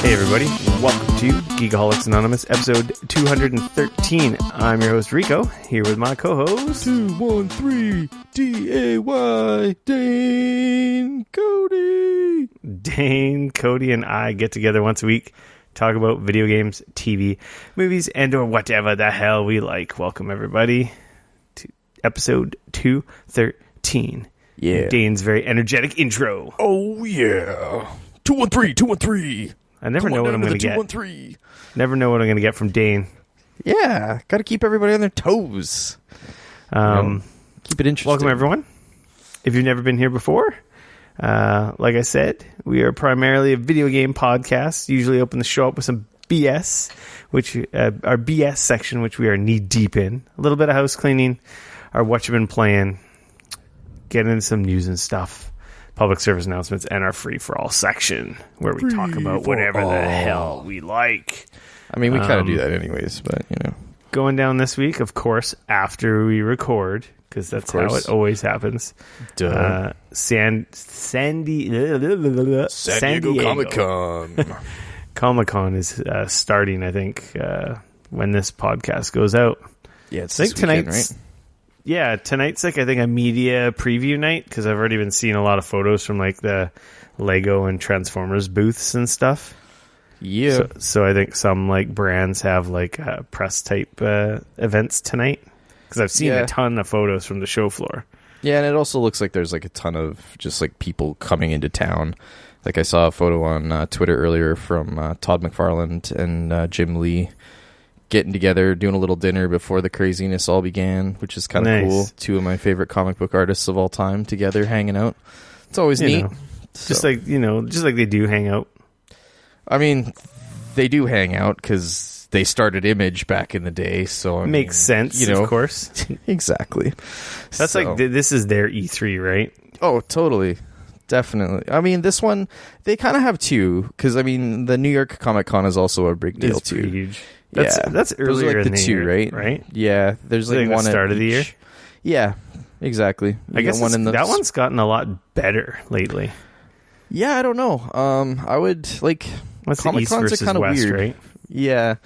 Hey everybody, welcome to Geekoholics Anonymous, episode 213. I'm your host Rico, here with my co-host 213 DAY Dane Cody. Dane, Cody, and I get together once a week, talk about video games, TV, movies, and or whatever the hell we like. Welcome everybody to episode 213. Yeah. Dane's very energetic intro. Oh yeah. 213. I never know what I'm going to get. 213. Never know what I'm going to get from Dane. Yeah, got to keep everybody on their toes. Keep it interesting. Welcome, everyone. If you've never been here before, like I said, we are primarily a video game podcast. Usually open the show up with some BS, which our BS section, which we are knee deep in. A little bit of house cleaning, our what you've been playing, get into some news and stuff, public service announcements, and our free for all section where we talk about whatever the hell we like. I mean, we kind of do that anyways, but you know. Going down this week, of course, after we record, because that's how it always happens. Duh. San Diego Comic-Con. Comic-Con is starting, I think, when this podcast goes out. Yeah, it's I think this weekend, tonight's, right? Yeah, tonight's like, I think, a media preview night, because I've already been seeing a lot of photos from like the Lego and Transformers booths and stuff. Yeah. So I think some like brands have like press type events tonight, because I've seen a ton of photos from the show floor. Yeah, and it also looks like there's like a ton of just like people coming into town. Like I saw a photo on Twitter earlier from Todd McFarlane and Jim Lee getting together, doing a little dinner before the craziness all began, which is kind of cool. Two of my favorite comic book artists of all time together hanging out. It's always neat. Just like they do hang out. I mean, they do hang out because they started Image back in the day, so makes sense, you know, of course. Exactly. That's like this is their E3, right? Oh, totally. Definitely. I mean, this one, they kind of have two, because, I mean, the New York Comic Con is also a big deal, too. Huge. That's earlier like the in the two, year, right? Yeah, there's like one at the start of the year. Yeah, exactly. I guess that one's gotten a lot better lately. Yeah, I don't know. I would like Comic Cons are kind of weird, right? Yeah,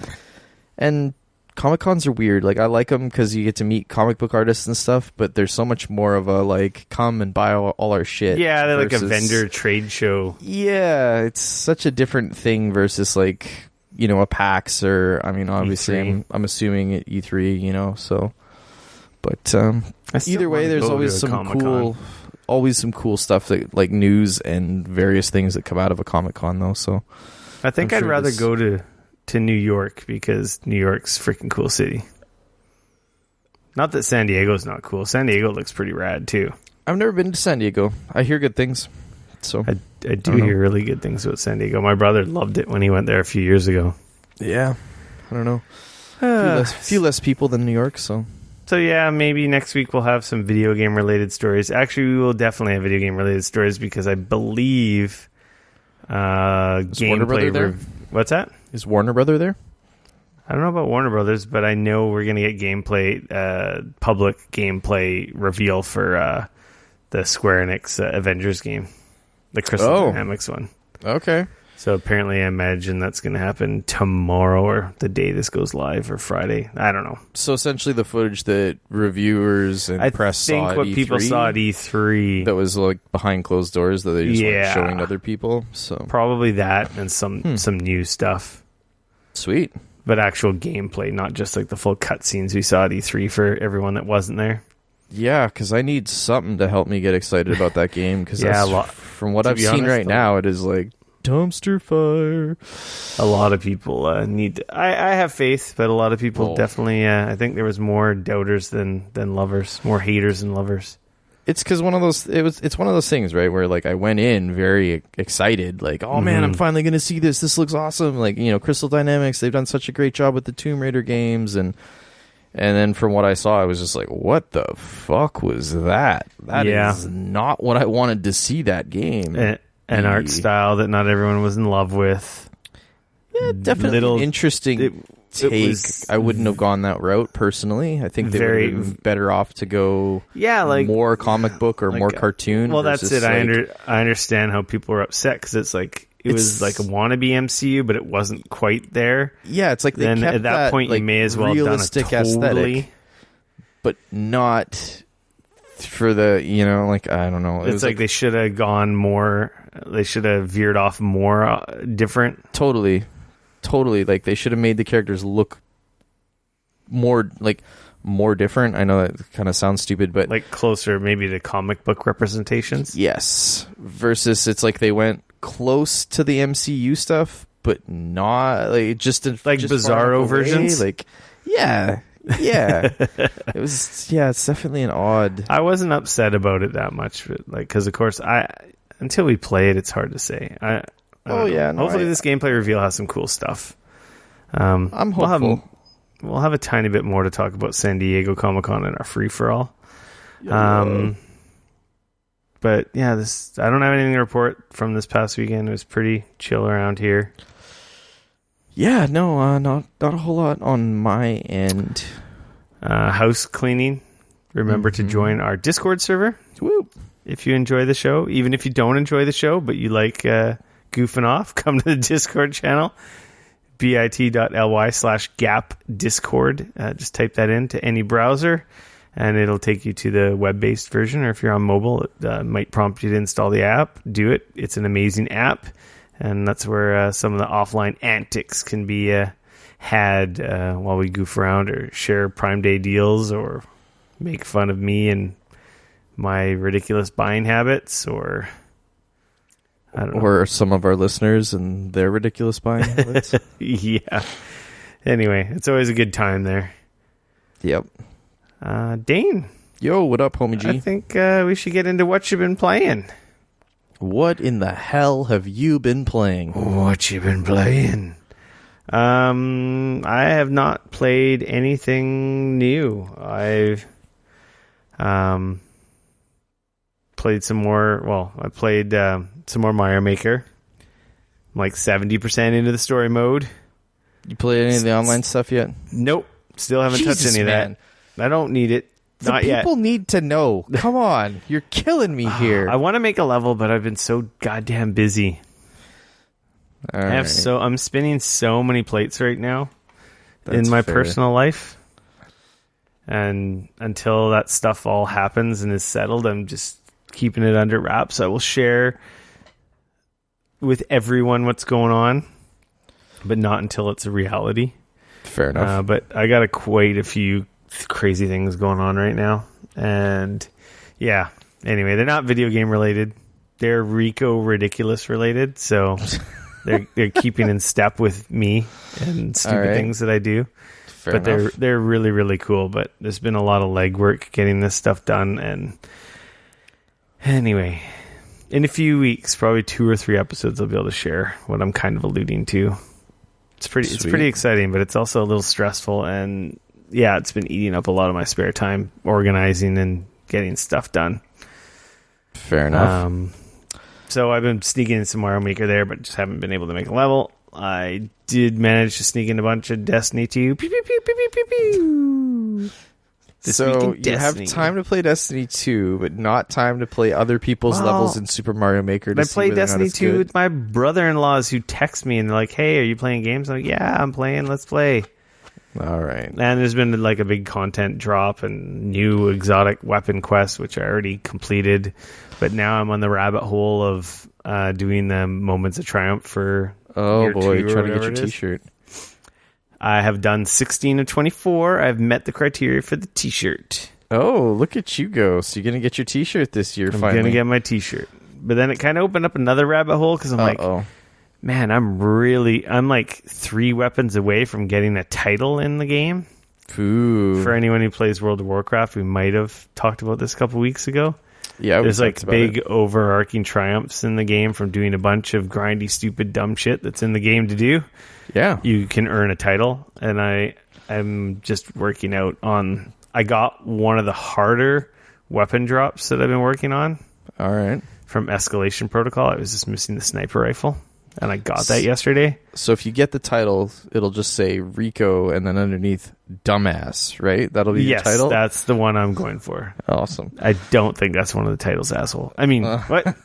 and Comic Cons are weird. Like I like them because you get to meet comic book artists and stuff, but there's so much more of a like come and buy all our shit. Yeah, they're like a vendor trade show. Yeah, it's such a different thing versus like, you know, a PAX or, I mean, obviously I'm assuming at E3, you know, so, but either way, there's always some cool stuff that like news and various things that come out of a Comic-Con though. So I think I'd rather go to New York, because New York's a freaking cool city. Not that San Diego's not cool. San Diego looks pretty rad too. I've never been to San Diego. I hear good things. So I do hear really good things about San Diego. My brother loved it when he went there a few years ago. Yeah, I don't know. A few less people than New York, so yeah, maybe next week we'll have some video game related stories. Actually, we will definitely have video game related stories, because I believe gameplay. What's that? Is Warner Brother there? I don't know about Warner Brothers, but I know we're gonna get gameplay, public gameplay reveal for the Square Enix Avengers game. The Crystal Dynamics one. Okay. So apparently I imagine that's going to happen tomorrow, or the day this goes live, or Friday. I don't know. So essentially the footage that reviews and press saw at E3. I think what people saw at E3. That was like behind closed doors that they just weren't showing other people. So probably that and some new stuff. Sweet. But actual gameplay, not just like the full cutscenes we saw at E3 for everyone that wasn't there. Yeah, because I need something to help me get excited about that game. Because from what I've seen right now, it is like dumpster fire. A lot of people need. I have faith, but a lot of people definitely. I think there was more doubters than lovers, more haters than lovers. It's because it's one of those things, right, where like I went in very excited, like, oh man, I'm finally gonna see this. This looks awesome. Like, you know, Crystal Dynamics, they've done such a great job with the Tomb Raider games, and then from what I saw, I was just like, what the fuck was that? That is not what I wanted to see that game. An art style that not everyone was in love with. Yeah, definitely interesting take. I wouldn't have gone that route personally. I think they would have been better off to go more comic book or more cartoon. Well, that's it. I understand how people are upset, because it's like it was like a wannabe MCU, but it wasn't quite there. Yeah, it's like they then kept at that point like, you may as well have done a realistic totally aesthetic, but not for the, you know, like, I don't know. It's like they should have gone more. They should have veered off more different. Totally. Like they should have made the characters look more different. I know that kind of sounds stupid, but like closer maybe to comic book representations. Yes. Versus it's like they went close to the MCU stuff, but not like just Bizarro versions. Like, yeah. It was, it's definitely an odd. I wasn't upset about it that much, but like, because of course until we play it, it's hard to say. Hopefully this gameplay reveal has some cool stuff. I'm hopeful. We'll have a tiny bit more to talk about San Diego Comic-Con and our free-for-all. But yeah, I don't have anything to report from this past weekend. It was pretty chill around here. Yeah, no, not a whole lot on my end. House cleaning. Remember to join our Discord server. Woo. If you enjoy the show, even if you don't enjoy the show, but you like goofing off, come to the Discord channel, bit.ly/gap-discord. Just type that into any browser, and it'll take you to the web-based version, or if you're on mobile, it might prompt you to install the app. Do it. It's an amazing app, and that's where some of the offline antics can be had while we goof around or share Prime Day deals or make fun of me and my ridiculous buying habits, or I don't know. Or some of our listeners and their ridiculous buying habits. Yeah. Anyway, it's always a good time there. Yep. Dane. Yo, what up, homie G? I think we should get into what you've been playing. What in the hell have you been playing? What you been playing? I have not played anything new. I've played some more. Well, I played some more Mario Maker. I'm like 70% into the story mode. You played any of the online stuff yet? Nope. Still haven't touched any of that. I don't need it. Not yet. People need to know. Come on. You're killing me here. I want to make a level, but I've been so goddamn busy. I'm spinning so many plates right now in my personal life. And until that stuff all happens and is settled, I'm just keeping it under wraps. I will share with everyone what's going on, but not until it's a reality. Fair enough. But I got quite a few crazy things going on right now. And yeah, anyway, they're not video game related. They're Rico ridiculous related. So they're keeping in step with me and stupid things that I do. Fair enough. They're really, really cool. But there's been a lot of legwork getting this stuff done. And anyway, in a few weeks, probably 2 or 3 episodes, I'll be able to share what I'm kind of alluding to. It's pretty exciting, but it's also a little stressful. And yeah, it's been eating up a lot of my spare time organizing and getting stuff done. Fair enough. So I've been sneaking in some Mario Maker there, but just haven't been able to make a level. I did manage to sneak in a bunch of Destiny 2. Pew, pew, pew, pew, pew, pew, pew. So you have time to play Destiny 2, but not time to play other people's levels in Super Mario Maker. I play Destiny 2 with my brother-in-laws who text me and they're like, hey, are you playing games? I'm like, yeah, I'm playing. Let's play. All right. And there's been like a big content drop and new exotic weapon quests, which I already completed. But now I'm on the rabbit hole of doing the Moments of Triumph for year 2 trying to get your t-shirt. t-shirt. I have done 16 of 24. I've met the criteria for the t-shirt. Oh, look at you go. So you're going to get your t-shirt this year, finally. I'm going to get my t-shirt. But then it kind of opened up another rabbit hole because I'm like, man, I'm like 3 weapons away from getting a title in the game. Ooh. For anyone who plays World of Warcraft, we might have talked about this a couple weeks ago. Yeah, there's like big overarching triumphs in the game from doing a bunch of grindy, stupid, dumb shit that's in the game to do. Yeah. You can earn a title, and I'm just working out on... I got one of the harder weapon drops that I've been working on. All right. From Escalation Protocol. I was just missing the sniper rifle, and I got that yesterday. So if you get the title, it'll just say Rico, and then underneath, dumbass, right? That'll be your title? Yes, that's the one I'm going for. Awesome. I don't think that's one of the titles, asshole. I mean, what?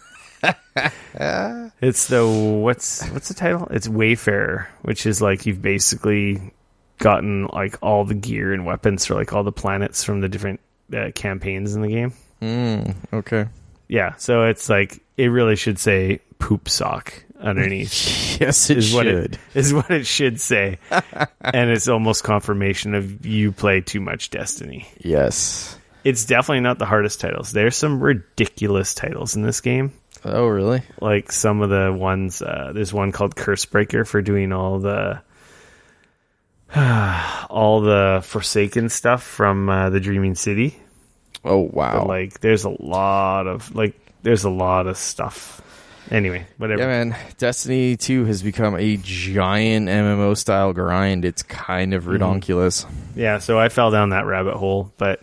It's the what's the title? It's Wayfarer, which is like you've basically gotten like all the gear and weapons for like all the planets from the different campaigns in the game. Okay. Yeah, so it's like it really should say poop sock underneath. Yes, it should. Is what it should say. And it's almost confirmation of you play too much Destiny. Yes. It's definitely not the hardest titles. There's some ridiculous titles in this game. Oh, really? Like some of the ones, there's one called Cursebreaker for doing all the Forsaken stuff from the Dreaming City. Oh, wow. But like there's a lot of stuff. Anyway, whatever. Yeah, man. Destiny 2 has become a giant MMO style grind. It's kind of ridiculous. Yeah, so I fell down that rabbit hole, but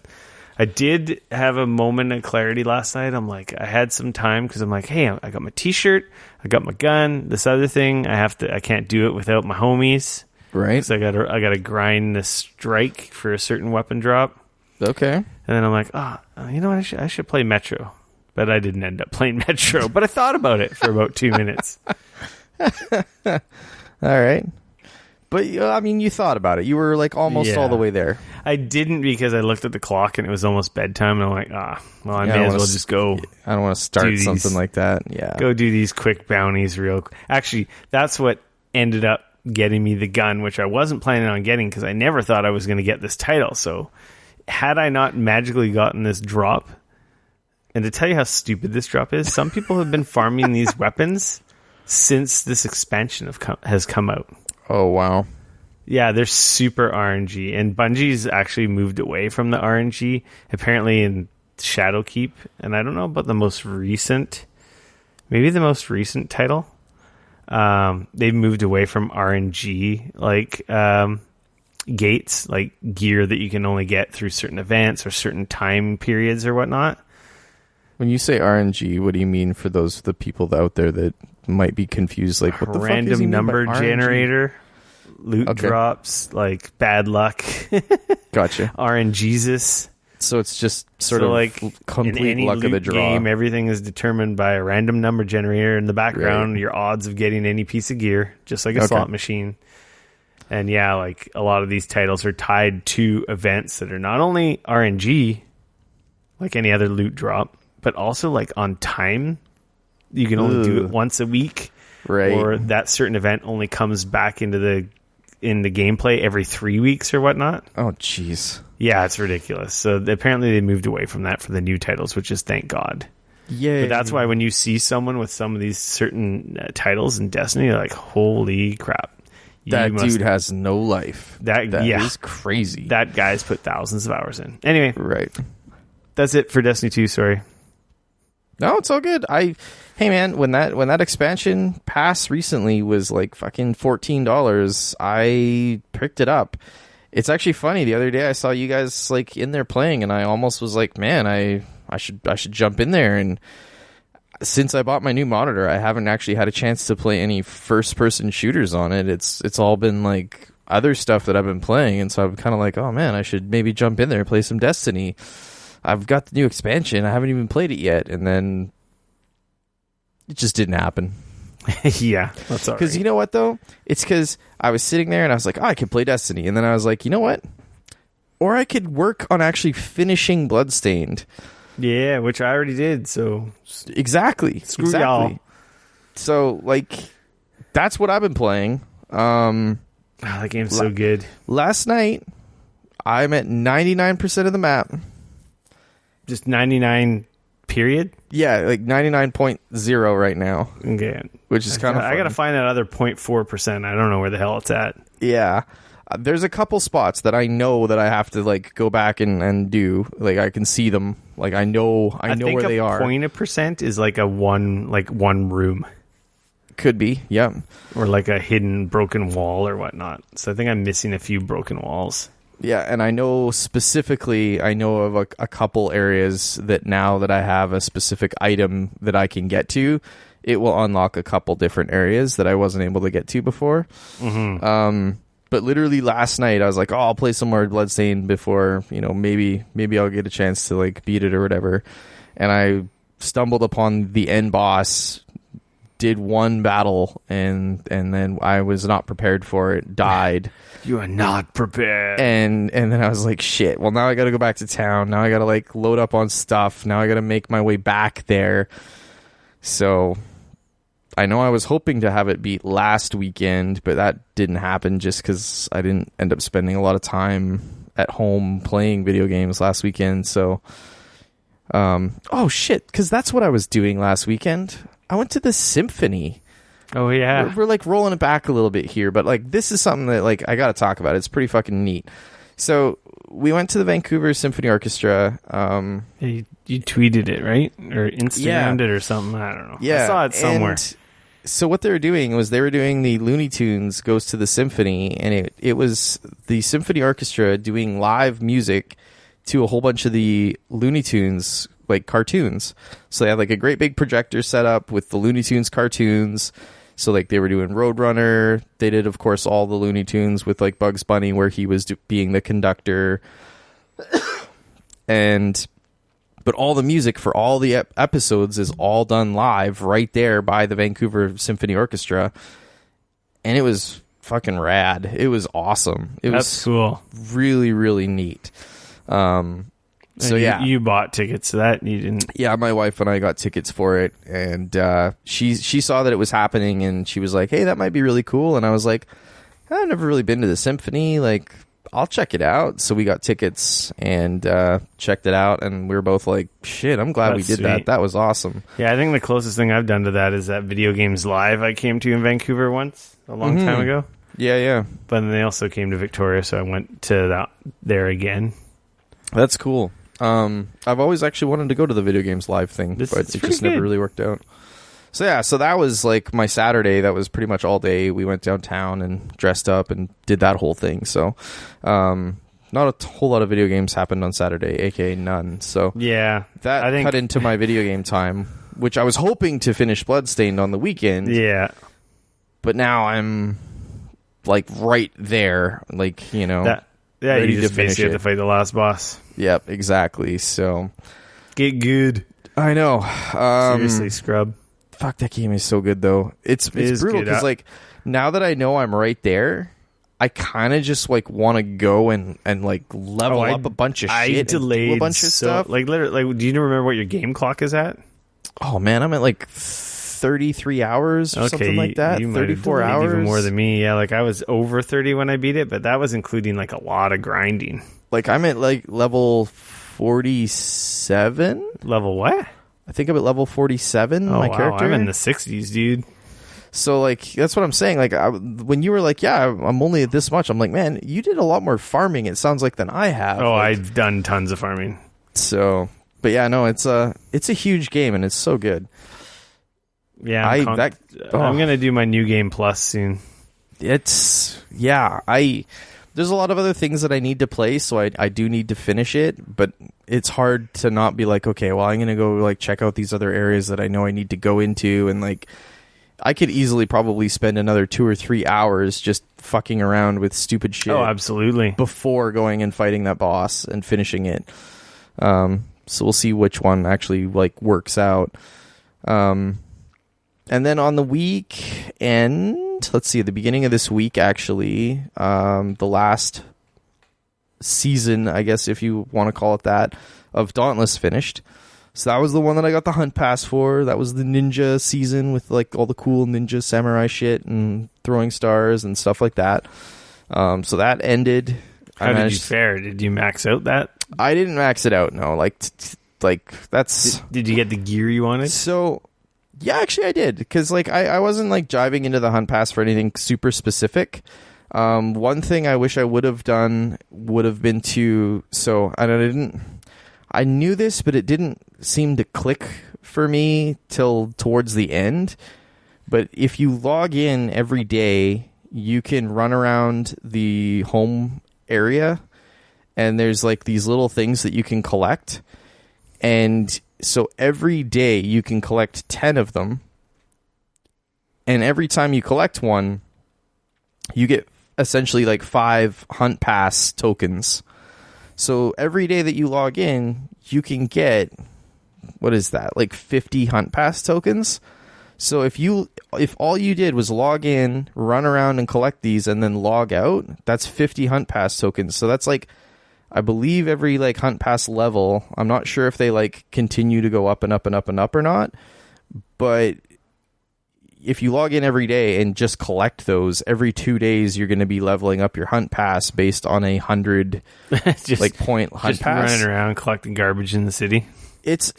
I did have a moment of clarity last night. I'm like, I had some time because I'm like, hey, I got my t-shirt, I got my gun, this other thing, I can't do it without my homies. Right. So I gotta grind the strike for a certain weapon drop. Okay. And then I'm like, you know what, I should play Metro. But I didn't end up playing Metro. But I thought about it for about 2 minutes. All right. But, I mean, you thought about it. You were, like, almost all the way there. I didn't because I looked at the clock and it was almost bedtime. And I'm like, well, I may as well just go. I don't want to start something like that. Yeah. Go do these quick bounties real quick. Actually, that's what ended up getting me the gun, which I wasn't planning on getting because I never thought I was going to get this title. So had I not magically gotten this drop... And to tell you how stupid this drop is, some people have been farming these weapons since this expansion has come out. Oh, wow. Yeah, they're super RNG. And Bungie's actually moved away from the RNG, apparently in Shadowkeep. And I don't know about the most recent title. They've moved away from RNG, like gates, like gear that you can only get through certain events or certain time periods or whatnot. When you say RNG, what do you mean for the people out there that might be confused? Like, what the fuck is he mean by number RNG? Generator, loot drops, like bad luck. Gotcha. RNGesus. So it's just sort of like complete in any luck of the draw. Game, everything is determined by a random number generator in the background. Right. Your odds of getting any piece of gear, just like a slot machine. And yeah, like a lot of these titles are tied to events that are not only RNG, like any other loot drop, but also like on time. You can only do it once a week, right? Or that certain event only comes back into the gameplay every 3 weeks or whatnot. Oh, jeez. Yeah, it's ridiculous. So apparently they moved away from that for the new titles, which is thank God. Yeah, but that's why when you see someone with some of these certain titles in Destiny, you're like, holy crap! That dude has no life. That is crazy. That guy's put thousands of hours in. Anyway, right. That's it for Destiny 2. Sorry. No, it's all good. Hey man, when that expansion pass recently was like fucking $14, I picked it up. It's actually funny. The other day I saw you guys like in there playing, and I almost was like, man, I should jump in there. And since I bought my new monitor, I haven't actually had a chance to play any first person shooters on it. It's all been like other stuff that I've been playing, and so I'm kind of like, oh man, I should maybe jump in there and play some Destiny. I've got the new expansion. I haven't even played it yet. And then it just didn't happen. Yeah, that's all right. Because you know what, though? It's because I was sitting there and I was like, I can play Destiny. And then I was like, you know what? Or I could work on actually finishing Bloodstained. Yeah, which I already did. So exactly. Screw y'all. So, like, that's what I've been playing. That game's so good. Last night, I'm at 99% of the map. Just 99 period? Yeah, like 99.0 right now. Okay. Which is kind of I got to find that other 0.4%. I don't know where the hell it's at. Yeah. There's a couple spots that I know that I have to like go back and do. Like I can see them. Like I know where they are. I think a 0.1% is like one room. Could be, yeah. Or like a hidden broken wall or whatnot. So I think I'm missing a few broken walls. Yeah, and I know specifically, of a couple areas that now that I have a specific item that I can get to, it will unlock a couple different areas that I wasn't able to get to before. Mm-hmm. But literally last night, I was like, I'll play some more Bloodstained before, maybe I'll get a chance to like beat it or whatever. And I stumbled upon the end boss, did one battle, and then I was not prepared for it, died. You are not prepared. And then I was like, shit, well, now I gotta go back to town. Now I gotta, like, load up on stuff. Now I gotta make my way back there. So I know I was hoping to have it beat last weekend, but that didn't happen just because I didn't end up spending a lot of time at home playing video games last weekend. So, oh shit, because that's what I was doing last weekend. I went to the symphony. Oh yeah, we're like rolling it back a little bit here, but like this is something that like I gotta talk about. It's pretty fucking neat. So we went to the Vancouver Symphony Orchestra. You tweeted it, right, or Instagrammed it or something? I don't know. Yeah, I saw it somewhere. So what they were doing was they were doing the Looney Tunes Goes to the Symphony, and it was the symphony orchestra doing live music to a whole bunch of the Looney Tunes like cartoons. So they had like a great big projector set up with the Looney Tunes cartoons. So like they were doing Roadrunner. They did, of course, all the Looney Tunes with like Bugs Bunny, where he was being the conductor, but all the music for all the episodes is all done live right there by the Vancouver Symphony Orchestra, and it was fucking rad. It was awesome. That's cool. Really, really neat. So yeah, you bought tickets to that. You didn't. Yeah, my wife and I got tickets for it, and she saw that it was happening, and she was like, "Hey, that might be really cool." And I was like, "I've never really been to the symphony. Like, I'll check it out." So we got tickets and checked it out, and we were both like, "Shit, I'm glad we did that. That was awesome." Yeah, I think the closest thing I've done to that is that Video Games Live I came to in Vancouver once a long time ago. Yeah. But then they also came to Victoria, so I went to there again. That's cool. I've always actually wanted to go to the Video Games Live thing, but it just never really worked out. So yeah, so that was like my Saturday. That was pretty much all day. We went downtown and dressed up and did that whole thing. So, not a whole lot of video games happened on Saturday, aka none. So yeah, that cut into my video game time, which I was hoping to finish Bloodstained on the weekend. Yeah, but now I'm like right there, like, you know, ready you just to basically have to fight the last boss. Yep, exactly. So get good. I know. Seriously, scrub. Fuck, that game is so good though. It's brutal because like now that I know I'm right there, I kind of just like want to go and like level up a bunch of shit, and do a bunch of stuff. Like literally, like, do you remember what your game clock is at? Oh man, I'm at like 33 hours or something like that. 34 hours, even more than me. Yeah, like I was over 30 when I beat it, but that was including like a lot of grinding. Like I'm at like level 47. Level what? I think I'm at level 47. Oh, my character. I'm in the 60s, dude. So like that's what I'm saying. Like when you were like, yeah, I'm only at this much. I'm like, man, you did a lot more farming. It sounds like than I have. Oh, like, I've done tons of farming. So, but yeah, no, it's a huge game and it's so good. Yeah, I'm gonna do my new game plus soon. There's a lot of other things that I need to play, so I do need to finish it, but it's hard to not be like, okay, well, I'm going to go like check out these other areas that I know I need to go into, and like I could easily probably spend another 2 or 3 hours just fucking around with stupid shit. Oh, absolutely. Before going and fighting that boss and finishing it. So we'll see which one actually like works out. And then on the weekend, let's see, at the beginning of this week, actually, the last season, I guess, if you want to call it that, of Dauntless finished. So that was the one that I got the hunt pass for. That was the ninja season with like all the cool ninja samurai shit and throwing stars and stuff like that. So that ended. How did you fare? Did you max out that? I didn't max it out, no. Like that's... Did you get the gear you wanted? So... yeah, actually I did, because like I wasn't like diving into the hunt pass for anything super specific. One thing I wish I would have done would have been to, so I knew this, but it didn't seem to click for me till towards the end. But if you log in every day, you can run around the home area, and there's like these little things that you can collect, and so every day you can collect 10 of them. And every time you collect one, you get essentially like 5 hunt pass tokens. So every day that you log in, you can get what is that? Like 50 hunt pass tokens. So if all you did was log in, run around and collect these and then log out, that's 50 hunt pass tokens. So that's like, I believe every like hunt pass level, I'm not sure if they like continue to go up and up and up and up or not, but if you log in every day and just collect those, every 2 days you're going to be leveling up your hunt pass based on 100 like point hunt just pass. Running around collecting garbage in the city. It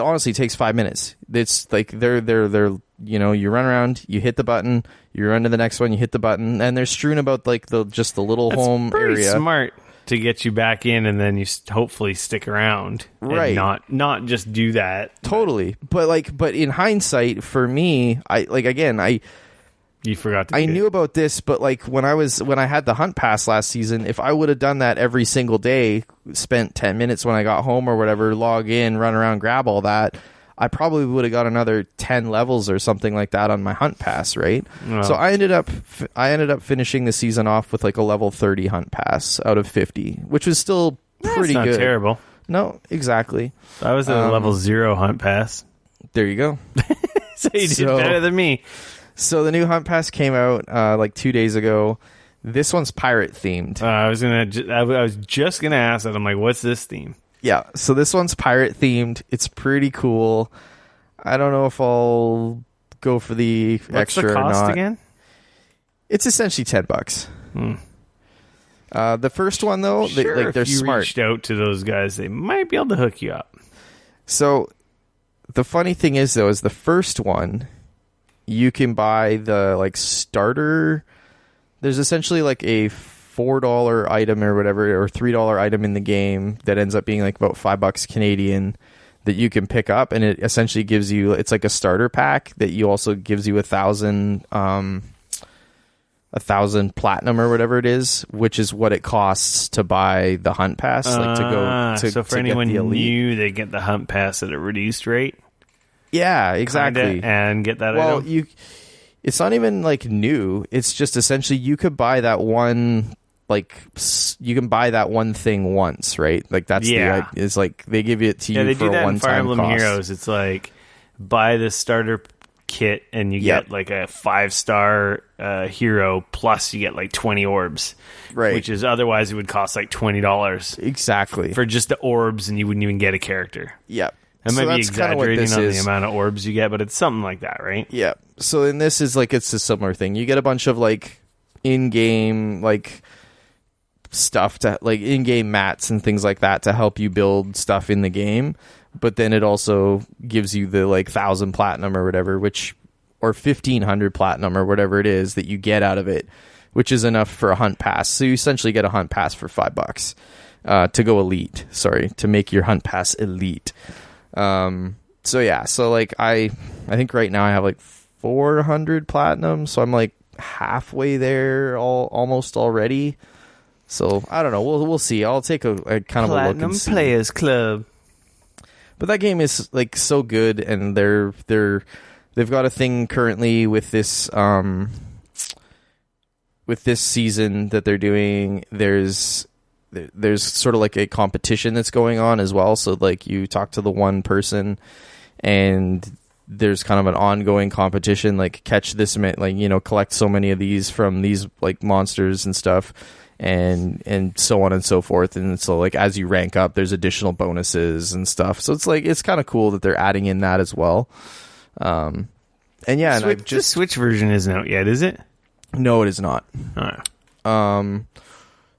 honestly takes 5 minutes. It's like they're you know, you run around, you hit the button, you run to the next one, you hit the button, and they're strewn about like the little That's home pretty area. Smart to get you back in, and then you hopefully stick around, right? And not just do that totally. But in hindsight, for me, you forgot to. I knew about this, but like when I had the hunt pass last season, if I would have done that every single day, spent 10 minutes when I got home or whatever, log in, run around, grab all that, I probably would have got another 10 levels or something like that on my hunt pass, right? Well, so I ended up finishing the season off with like a level 30 hunt pass out of 50, which was still pretty not good. Terrible. No, exactly. I was at a level 0 hunt pass. There you go. So you did better than me. So the new hunt pass came out like 2 days ago. This one's pirate themed. I was just gonna ask that. I'm like, what's this theme? Yeah, so this one's pirate themed. It's pretty cool. I don't know if I'll go for the What's extra the cost or not. Again? It's essentially $10. The first one though, sure, they're if you smart. Reached out to those guys, they might be able to hook you up. So the funny thing is though, is the first one, you can buy the like starter. There's essentially like a $4 item or whatever, or $3 item in the game that ends up being like about $5 Canadian that you can pick up, and it essentially gives you, it's like a starter pack that you also gives you 1,000 platinum or whatever it is, which is what it costs to buy the hunt pass, like to go to. So for to anyone get the elite. new, they get the hunt pass at a reduced rate. Yeah, exactly, and get that. Well, item. It's not even like new. It's just essentially you could buy that one. Like you can buy that one thing once, right? Like that's it's like they give it to you they for do that a one-time in Fire Emblem cost. Heroes. It's like buy the starter kit and you get like a 5-star hero, plus you get like 20 orbs, right? Which is otherwise it would cost like $20 exactly for just the orbs, and you wouldn't even get a character. Yep. I might be exaggerating on the amount of orbs you get, but it's something like that, right? Yeah. So in this is like it's a similar thing. You get a bunch of like in-game like stuff to like in-game mats and things like that to help you build stuff in the game, but then it also gives you the like 1,000 platinum or whatever, or 1,500 platinum or whatever it is that you get out of it, which is enough for a hunt pass. So you essentially get a hunt pass for $5 to go elite. Sorry, to make your hunt pass elite. So yeah, so like I think right now I have like 400 platinum, so I'm like halfway there almost already. So I don't know. We'll see. I'll take a kind of a look and see. Platinum Players Club. But that game is like so good, and they've got a thing currently with this season that they're doing. There's sort of like a competition that's going on as well. So like you talk to the one person, and there's kind of an ongoing competition, like catch this, like, you know, collect so many of these from these like monsters and stuff. And so on and so forth, and so like as you rank up, there's additional bonuses and stuff. So it's like it's kind of cool that they're adding in that as well. And yeah, the Switch version isn't out yet, is it? No, it is not. Oh.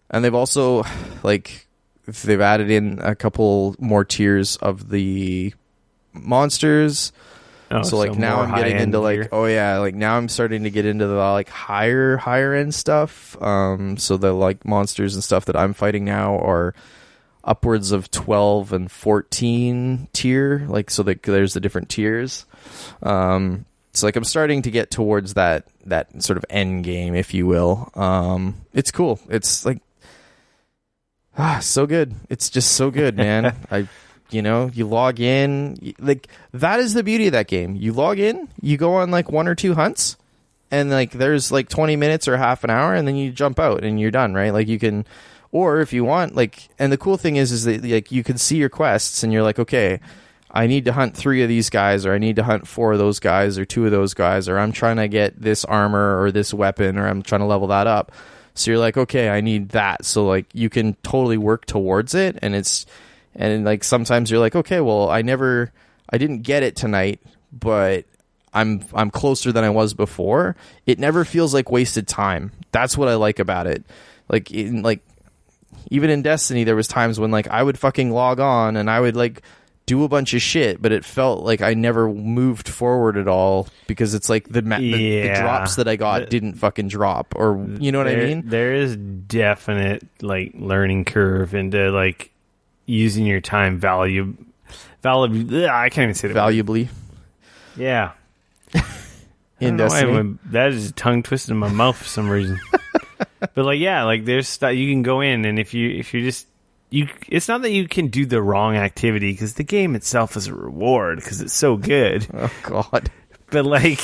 And they've also they've added in a couple more tiers of the monsters. Oh, so like now I'm getting into like gear. like now I'm starting to get into the like higher end stuff. So the like monsters and stuff that I'm fighting now are upwards of 12 and 14 tier. Like so there's the different tiers. So like I'm starting to get towards that sort of end game, if you will. It's cool. It's like so good. It's just so good, man. You know, you log in, like that is the beauty of that game. You log in, you go on like 1 or 2 hunts, and like there's like 20 minutes or half an hour, and then you jump out and you're done, right? Like you can, or if you want, like, and the cool thing is that like you can see your quests, and you're like, okay, I need to hunt 3 of these guys, or I need to hunt 4 of those guys, or 2 of those guys, or I'm trying to get this armor or this weapon, or I'm trying to level that up. So you're like, okay, I need that. So like you can totally work towards it, and like sometimes you're like, okay, well, I didn't get it tonight, but I'm closer than I was before. It never feels like wasted time. That's what I like about it. Like even in Destiny, there was times when like I would fucking log on and I would like do a bunch of shit, but it felt like I never moved forward at all because it's like the drops that I got didn't fucking drop, or you know what I mean? There is definite like learning curve into like using your time I can't even say that valuably. Word. Yeah. In Destiny. That is tongue twisted in my mouth for some reason. But like, yeah, like there's stuff you can go in, and if you just it's not that you can do the wrong activity, because the game itself is a reward because it's so good. Oh God! But like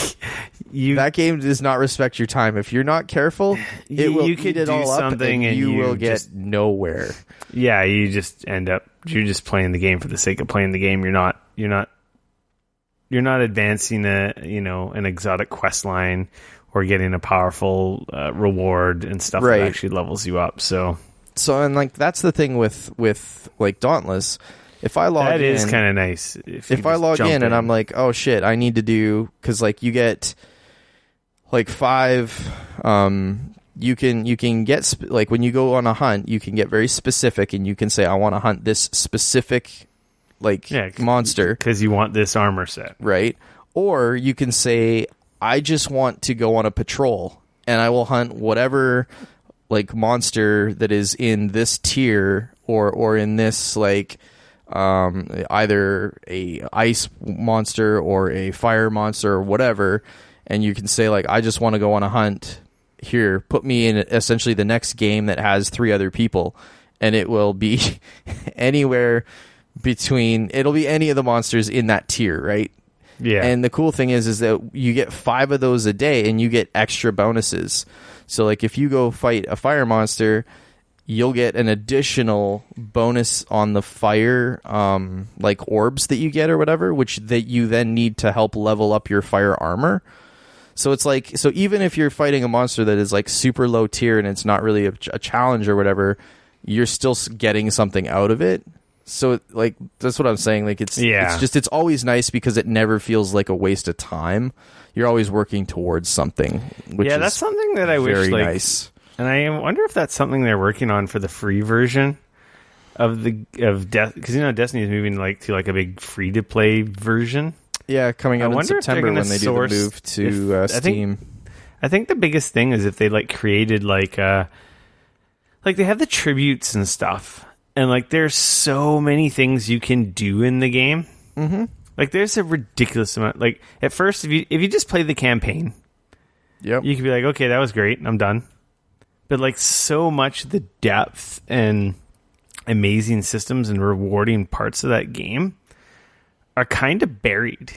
that game does not respect your time. If you're not careful, it will eat it all up, and you will get nowhere. Yeah, you just end up you're just playing the game for the sake of playing the game. You're not advancing an exotic quest line or getting a powerful reward and stuff that actually levels you up. So and like that's the thing with like Dauntless. If I log in, that is kind of nice. If I log in and I'm like, oh shit, I need to do, because like you get like 5. You can get like when you go on a hunt, you can get very specific, and you can say, I want to hunt this specific monster because you want this armor set, right? Or you can say, I just want to go on a patrol, and I will hunt whatever like monster that is in this tier or in this like either a ice monster or a fire monster or whatever, and you can say like, I just want to go on a hunt here, put me in essentially the next game that has 3 other people, and it will be anywhere between, it'll be any of the monsters in that tier, right? Yeah. And the cool thing is that you get 5 of those a day, and you get extra bonuses. So like if you go fight a fire monster, you'll get an additional bonus on the fire like orbs that you get or whatever, which that you then need to help level up your fire armor. So it's like, so even if you're fighting a monster that is like super low tier and it's not really a challenge or whatever, you're still getting something out of it. So like that's what I'm saying. Like it's it's always nice because it never feels like a waste of time. You're always working towards something. Which is that's something that I wish like, nice. And I wonder if that's something they're working on for the free version of Death, because Destiny is moving like to like a big free to play version. Yeah, coming out in September when they do the move to Steam. I think the biggest thing is if they like created like they have the tributes and stuff, and like there's so many things you can do in the game. Mm-hmm. Like there's a ridiculous amount. Like at first, if you just play the campaign, you could be like, okay, that was great, I'm done. But like so much of the depth and amazing systems and rewarding parts of that game are kind of buried.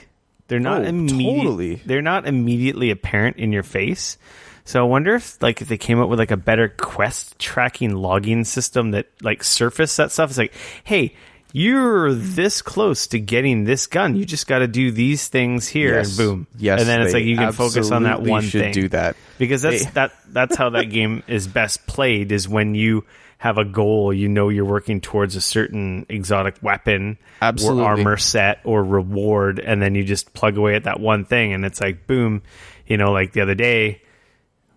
They're not totally. They're not immediately apparent in your face. So I wonder if they came up with like a better quest tracking logging system that like surfaced that stuff. It's like, hey, you're this close to getting this gun. You just got to do these things here, and boom. Yes, and then it's like you can focus on that one thing. Do that because that's how that game is best played. Is when you have a goal, you're working towards a certain exotic weapon, or armor set, or reward, and then you just plug away at that one thing, and it's like boom. Like the other day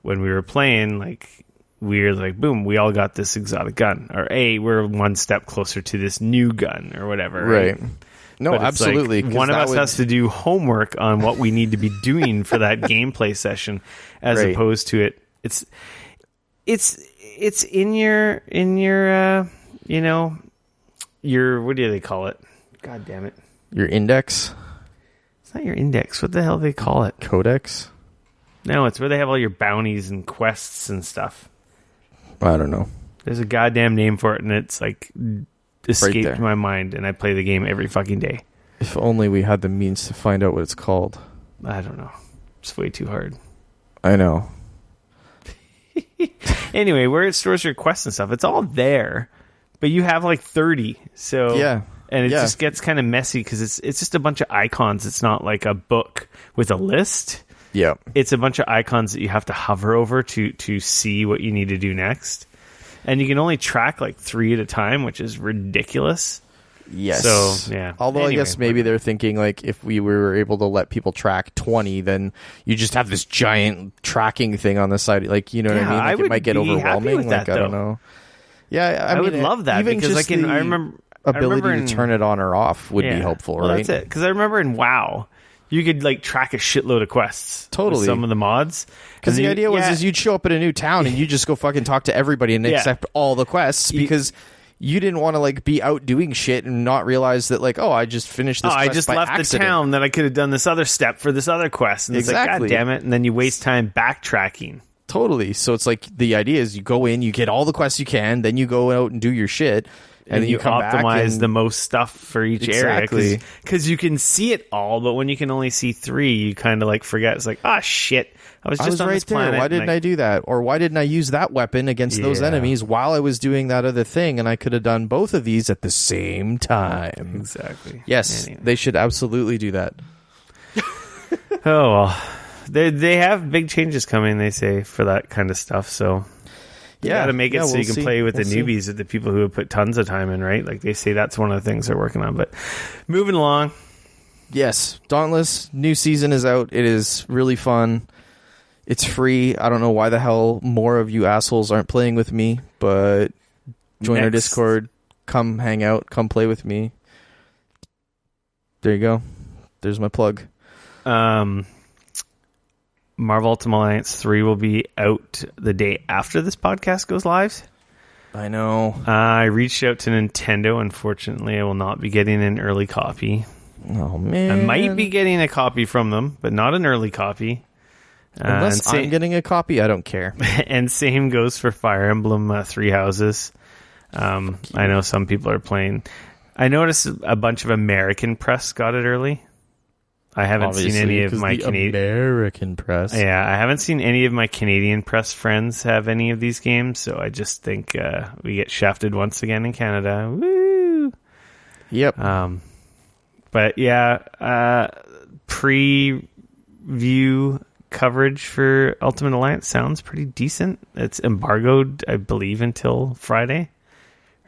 when we were playing, like. We're like, boom, we all got this exotic gun. Or, we're one step closer to this new gun or whatever. Right. No, absolutely. Like one of us has to do homework on what we need to be doing for that gameplay session as opposed to it's in your your, what do they call it? God damn it. Your index? It's not your index. What the hell do they call it? Codex? No, it's where they have all your bounties and quests and stuff. I don't know. There's a goddamn name for it, and it's like escaped my mind, and I play the game every fucking day. If only we had the means to find out what it's called. I don't know. It's way too hard. I know. Anyway, where it stores your quests and stuff, it's all there, but you have like 30. So yeah. And it just gets kind of messy because it's just a bunch of icons. It's not like a book with a list. Yeah. It's a bunch of icons that you have to hover over to see what you need to do next. And you can only track like 3 at a time, which is ridiculous. Yes. So, yeah. Although I guess maybe they're thinking like if we were able to let people track 20, then you just have this giant tracking thing on the side. Like, you know what I mean? Like, it might get overwhelming. Like, I don't know. Yeah, I would love that because I remember ability to turn it on or off would be helpful, right? That's it. Because I remember in WoW, you could like track a shitload of quests. Totally. With some of the mods. Because the idea was is you'd show up at a new town and you just go fucking talk to everybody and accept all the quests because you didn't want to like be out doing shit and not realize that like, I just finished this quest I just by left accident. the town that I could have done this other step for this other quest. And it's like, God damn it. And then you waste time backtracking. Totally. So it's like the idea is you go in, you get all the quests you can, then you go out and do your shit. And then you come optimize back and the most stuff for each area. Because you can see it all, but when you can only see 3, you kind of like forget. It's like, shit. I was just on right this there. planet. Why didn't I do that? Or why didn't I use that weapon against those enemies while I was doing that other thing? And I could have done both of these at the same time. Exactly. Yes, they should absolutely do that. Oh, well. They have big changes coming, they say, for that kind of stuff. So you got to make it so you can play with the newbies, with the people who have put tons of time in, right? Like they say that's one of the things they're working on. But moving along. Yes, Dauntless, new season is out. It is really fun. It's free. I don't know why the hell more of you assholes aren't playing with me, but join our Discord. Come hang out. Come play with me. There you go. There's my plug. Marvel Ultimate Alliance 3 will be out the day after this podcast goes live. I know. I reached out to Nintendo. Unfortunately, I will not be getting an early copy. Oh, man. I might be getting a copy from them, but not an early copy. Unless I'm getting a copy, I don't care. And same goes for Fire Emblem Three Houses. I know some people are playing. I noticed a bunch of American press got it early. I haven't seen any of my Canadian American press. Yeah, I haven't seen any of my Canadian press friends have any of these games, so I just think we get shafted once again in Canada. Woo! Yep. But yeah, preview coverage for Ultimate Alliance sounds pretty decent. It's embargoed, I believe, until Friday.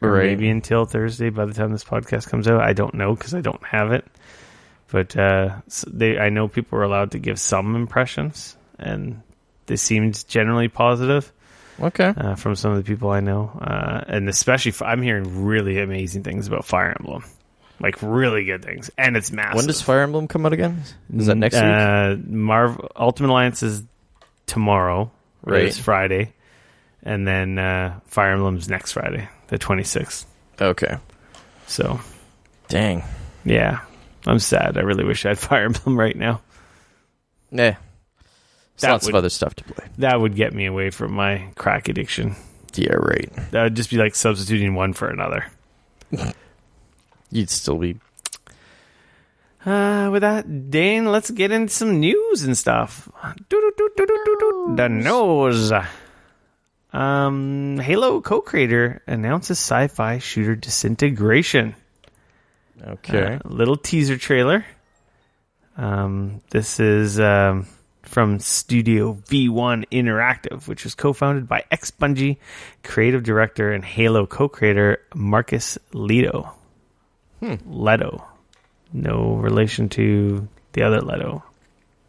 Or maybe until Thursday by the time this podcast comes out. I don't know because I don't have it. But I know people were allowed to give some impressions, and they seemed generally positive. Okay. From some of the people I know. And especially, I'm hearing really amazing things about Fire Emblem. Like, really good things. And it's massive. When does Fire Emblem come out again? Is that next week? Ultimate Alliance is tomorrow. Right. It's Friday. And then Fire Emblem's next Friday, the 26th. Okay. So. Dang. Yeah. I'm sad. I really wish I had Fire Emblem right now. There's lots of other stuff to play. That would get me away from my crack addiction. Yeah, right. That would just be like substituting one for another. You'd still be... With that, Dane, let's get into some news and stuff. The news. Halo co-creator announces sci-fi shooter Disintegration. Okay. Little teaser trailer. This is from Studio V1 Interactive, which was co-founded by ex-Bungie creative director and Halo co-creator Marcus Leto. Leto. No relation to the other Leto.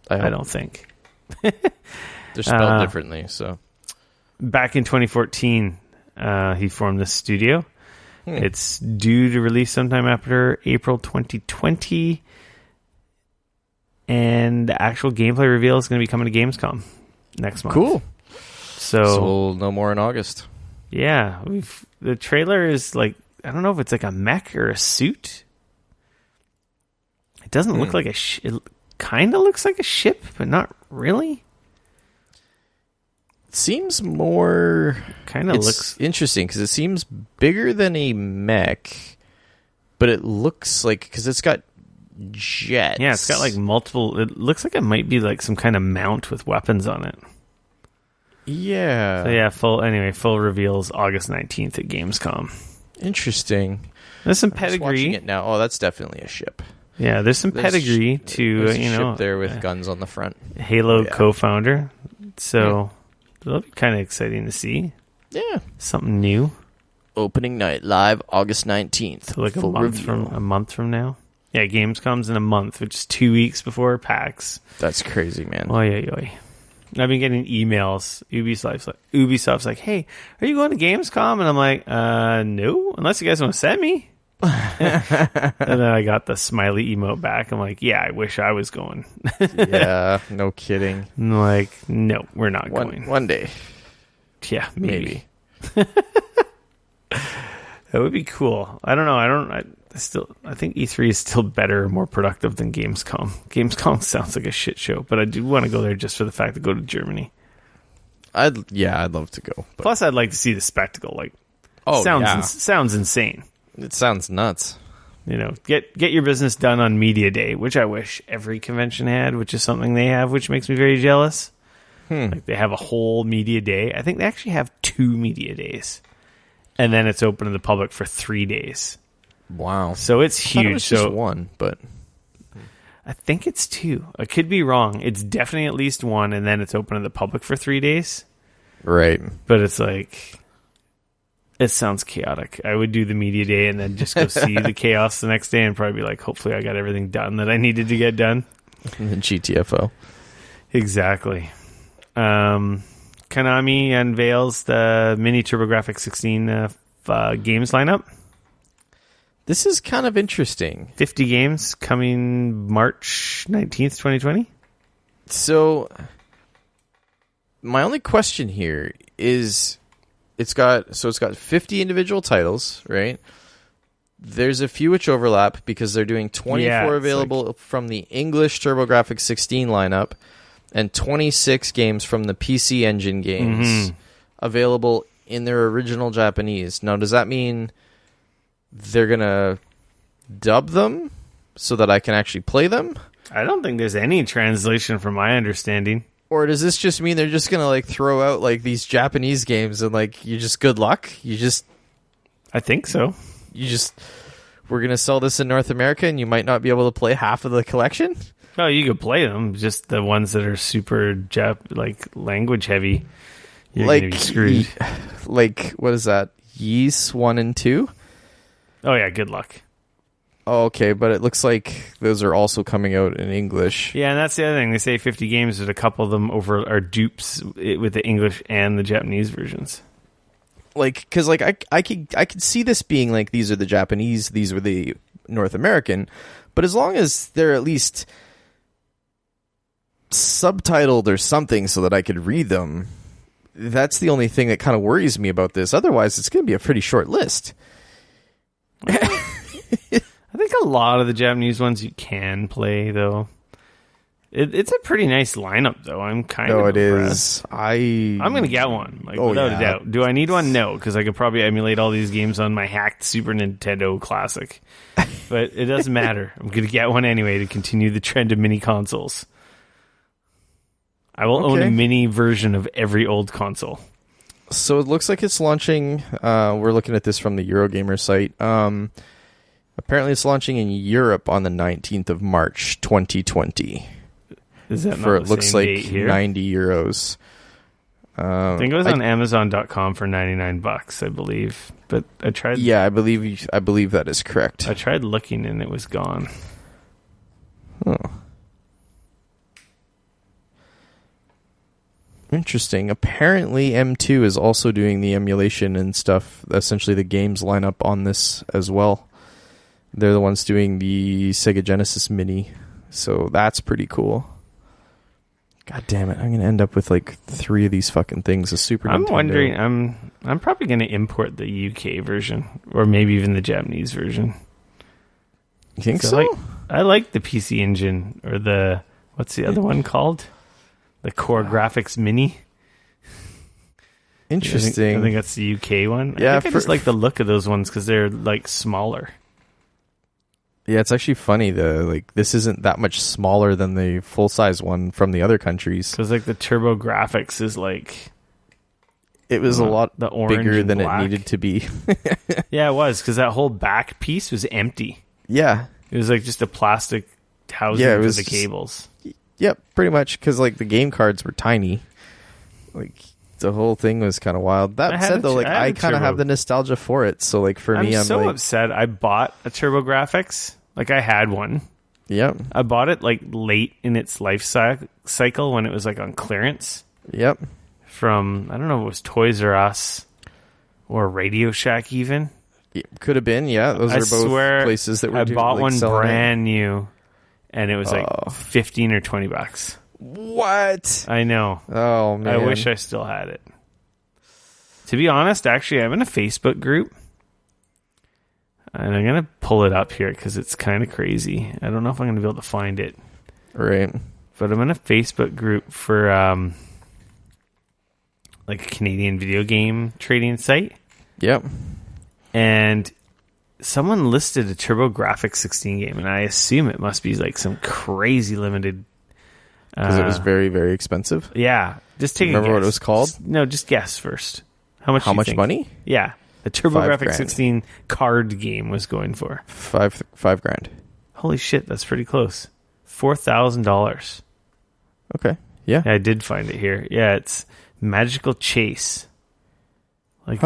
I don't think. They're spelled differently, so. Back in 2014, he formed this studio. It's due to release sometime after April 2020. And the actual gameplay reveal is going to be coming to Gamescom next month. Cool. So we'll know more in August. Yeah. The trailer is like, I don't know if it's like a mech or a suit. It doesn't look like it kind of looks like a ship, but not really. Seems more... Kind of looks... interesting, because it seems bigger than a mech, but it looks like... Because it's got jets. Yeah, it's got like multiple... It looks like it might be like some kind of mount with weapons on it. Yeah. So yeah, full reveals August 19th at Gamescom. Interesting. There's some I'm just pedigree. watching it now. Oh, that's definitely a ship. Yeah, there's some pedigree to there's a ship there with guns on the front. Halo co-founder. So that'll be kind of exciting to see. Yeah, something new. Opening night live August 19th. So like a month from now. Yeah, Gamescom's in a month, which is 2 weeks before PAX. That's crazy, man. Oy. I've been getting emails. Ubisoft's like, hey, are you going to Gamescom? And I'm like, no, unless you guys want to send me. And then I got the smiley emote back. I'm like, yeah, I wish I was going. Yeah, no kidding. I'm like, no, we're not going. One day. Yeah, maybe. That would be cool. I don't know. I think E3 is still better, more productive than Gamescom. Gamescom sounds like a shit show, but I do want to go there just for the fact to go to Germany. I'd love to go. But... Plus, I'd like to see the spectacle. Sounds insane. It sounds nuts. You know, get your business done on Media Day, which I wish every convention had, which is something they have, which makes me very jealous. Like they have a whole Media Day. I think they actually have 2 Media Days. And then it's open to the public for 3 days. Wow. So it's huge. It was just one, but... I think it's 2. I could be wrong. It's definitely at least 1, and then it's open to the public for 3 days. Right. But it's like... It sounds chaotic. I would do the Media Day and then just go see the chaos the next day and probably be like, hopefully I got everything done that I needed to get done. And then GTFO. Exactly. Konami unveils the mini TurboGrafx-16 games lineup. This is kind of interesting. 50 games coming March 19th, 2020. So, my only question here is, it's got 50 individual titles, right? There's a few which overlap because they're doing 24 available from the English TurboGrafx-16 lineup, and 26 games from the PC Engine games available in their original Japanese. Now, does that mean they're going to dub them so that I can actually play them? I don't think there's any translation from my understanding. Or does this just mean they're just going to like throw out like these Japanese games and like you just good luck? I think so. We're going to sell this in North America and you might not be able to play half of the collection? Oh, you could play them. Just the ones that are super language heavy. You're going to be screwed. What is that? Ys 1 and 2? Oh, yeah, good luck. Oh, okay, but it looks like those are also coming out in English. Yeah, and that's the other thing. They say 50 games, but a couple of them are dupes with the English and the Japanese versions. Because I could see this being like these are the Japanese, these were the North American, but as long as they're at least subtitled or something so that I could read them, that's the only thing that kind of worries me about this. Otherwise, it's going to be a pretty short list. I think a lot of the Japanese ones you can play, though. It's a pretty nice lineup, though. I'm kind of impressed. I'm going to get one, without a doubt. Do I need one? No, because I could probably emulate all these games on my hacked Super Nintendo Classic. But it doesn't matter. I'm going to get one anyway to continue the trend of mini consoles. I will own a mini version of every old console. So it looks like it's launching. We're looking at this from the Eurogamer site. Apparently it's launching in Europe on the 19th of March, 2020. Is that for not it looks like here? €90. I think it was on Amazon.com for $99, I believe. But I tried. Yeah, I believe that is correct. I tried looking and it was gone. Oh. Interesting. Apparently M2 is also doing the emulation and stuff, essentially the games lineup on this as well. They're the ones doing the Sega Genesis Mini. So that's pretty cool. God damn it. I'm going to end up with like 3 of these fucking things. A Super Nintendo. I'm wondering, I'm probably going to import the UK version or maybe even the Japanese version. You think so? I like the PC Engine or what's the other one called? The Core Graphics Mini. Interesting. I think that's the UK one. Yeah, I just like the look of those ones because they're like smaller. Yeah, it's actually funny. This isn't that much smaller than the full size one from the other countries. Because like the TurboGrafx is like It was a lot the orange bigger and than black. it needed to be. Yeah, it was, because that whole back piece was empty. Yeah. It was like just a plastic housing Yeah, it for was the cables. Yep, pretty much, because like the game cards were tiny. Like the whole thing was kind of wild. That said, though, like I kind of have the nostalgia for it. So like for me, I'm so like, upset. I bought a TurboGrafx. Like I had one. Yep. I bought it like late in its life cycle when it was like on clearance. Yep. From, I don't know if it was Toys R Us or Radio Shack even. It could have been, yeah. Those are both places that were I bought one brand it. new, and it was like 15 or $20. What? I know. Oh, man. I wish I still had it. To be honest, actually, I'm in a Facebook group, and I'm going to pull it up here because it's kind of crazy. I don't know if I'm going to be able to find it. Right. But I'm in a Facebook group for like a Canadian video game trading site. Yep. And someone listed a TurboGrafx-16 game, and I assume it must be like some crazy limited. Because it was very, very expensive. Yeah. Just take a guess. Remember what it was called? No, just guess first. How much money? Yeah. The TurboGrafx-16 card game was going for. $5,000. Holy shit, that's pretty close. $4,000. Okay. Yeah. I did find it here. Yeah, it's Magical Chase. Like,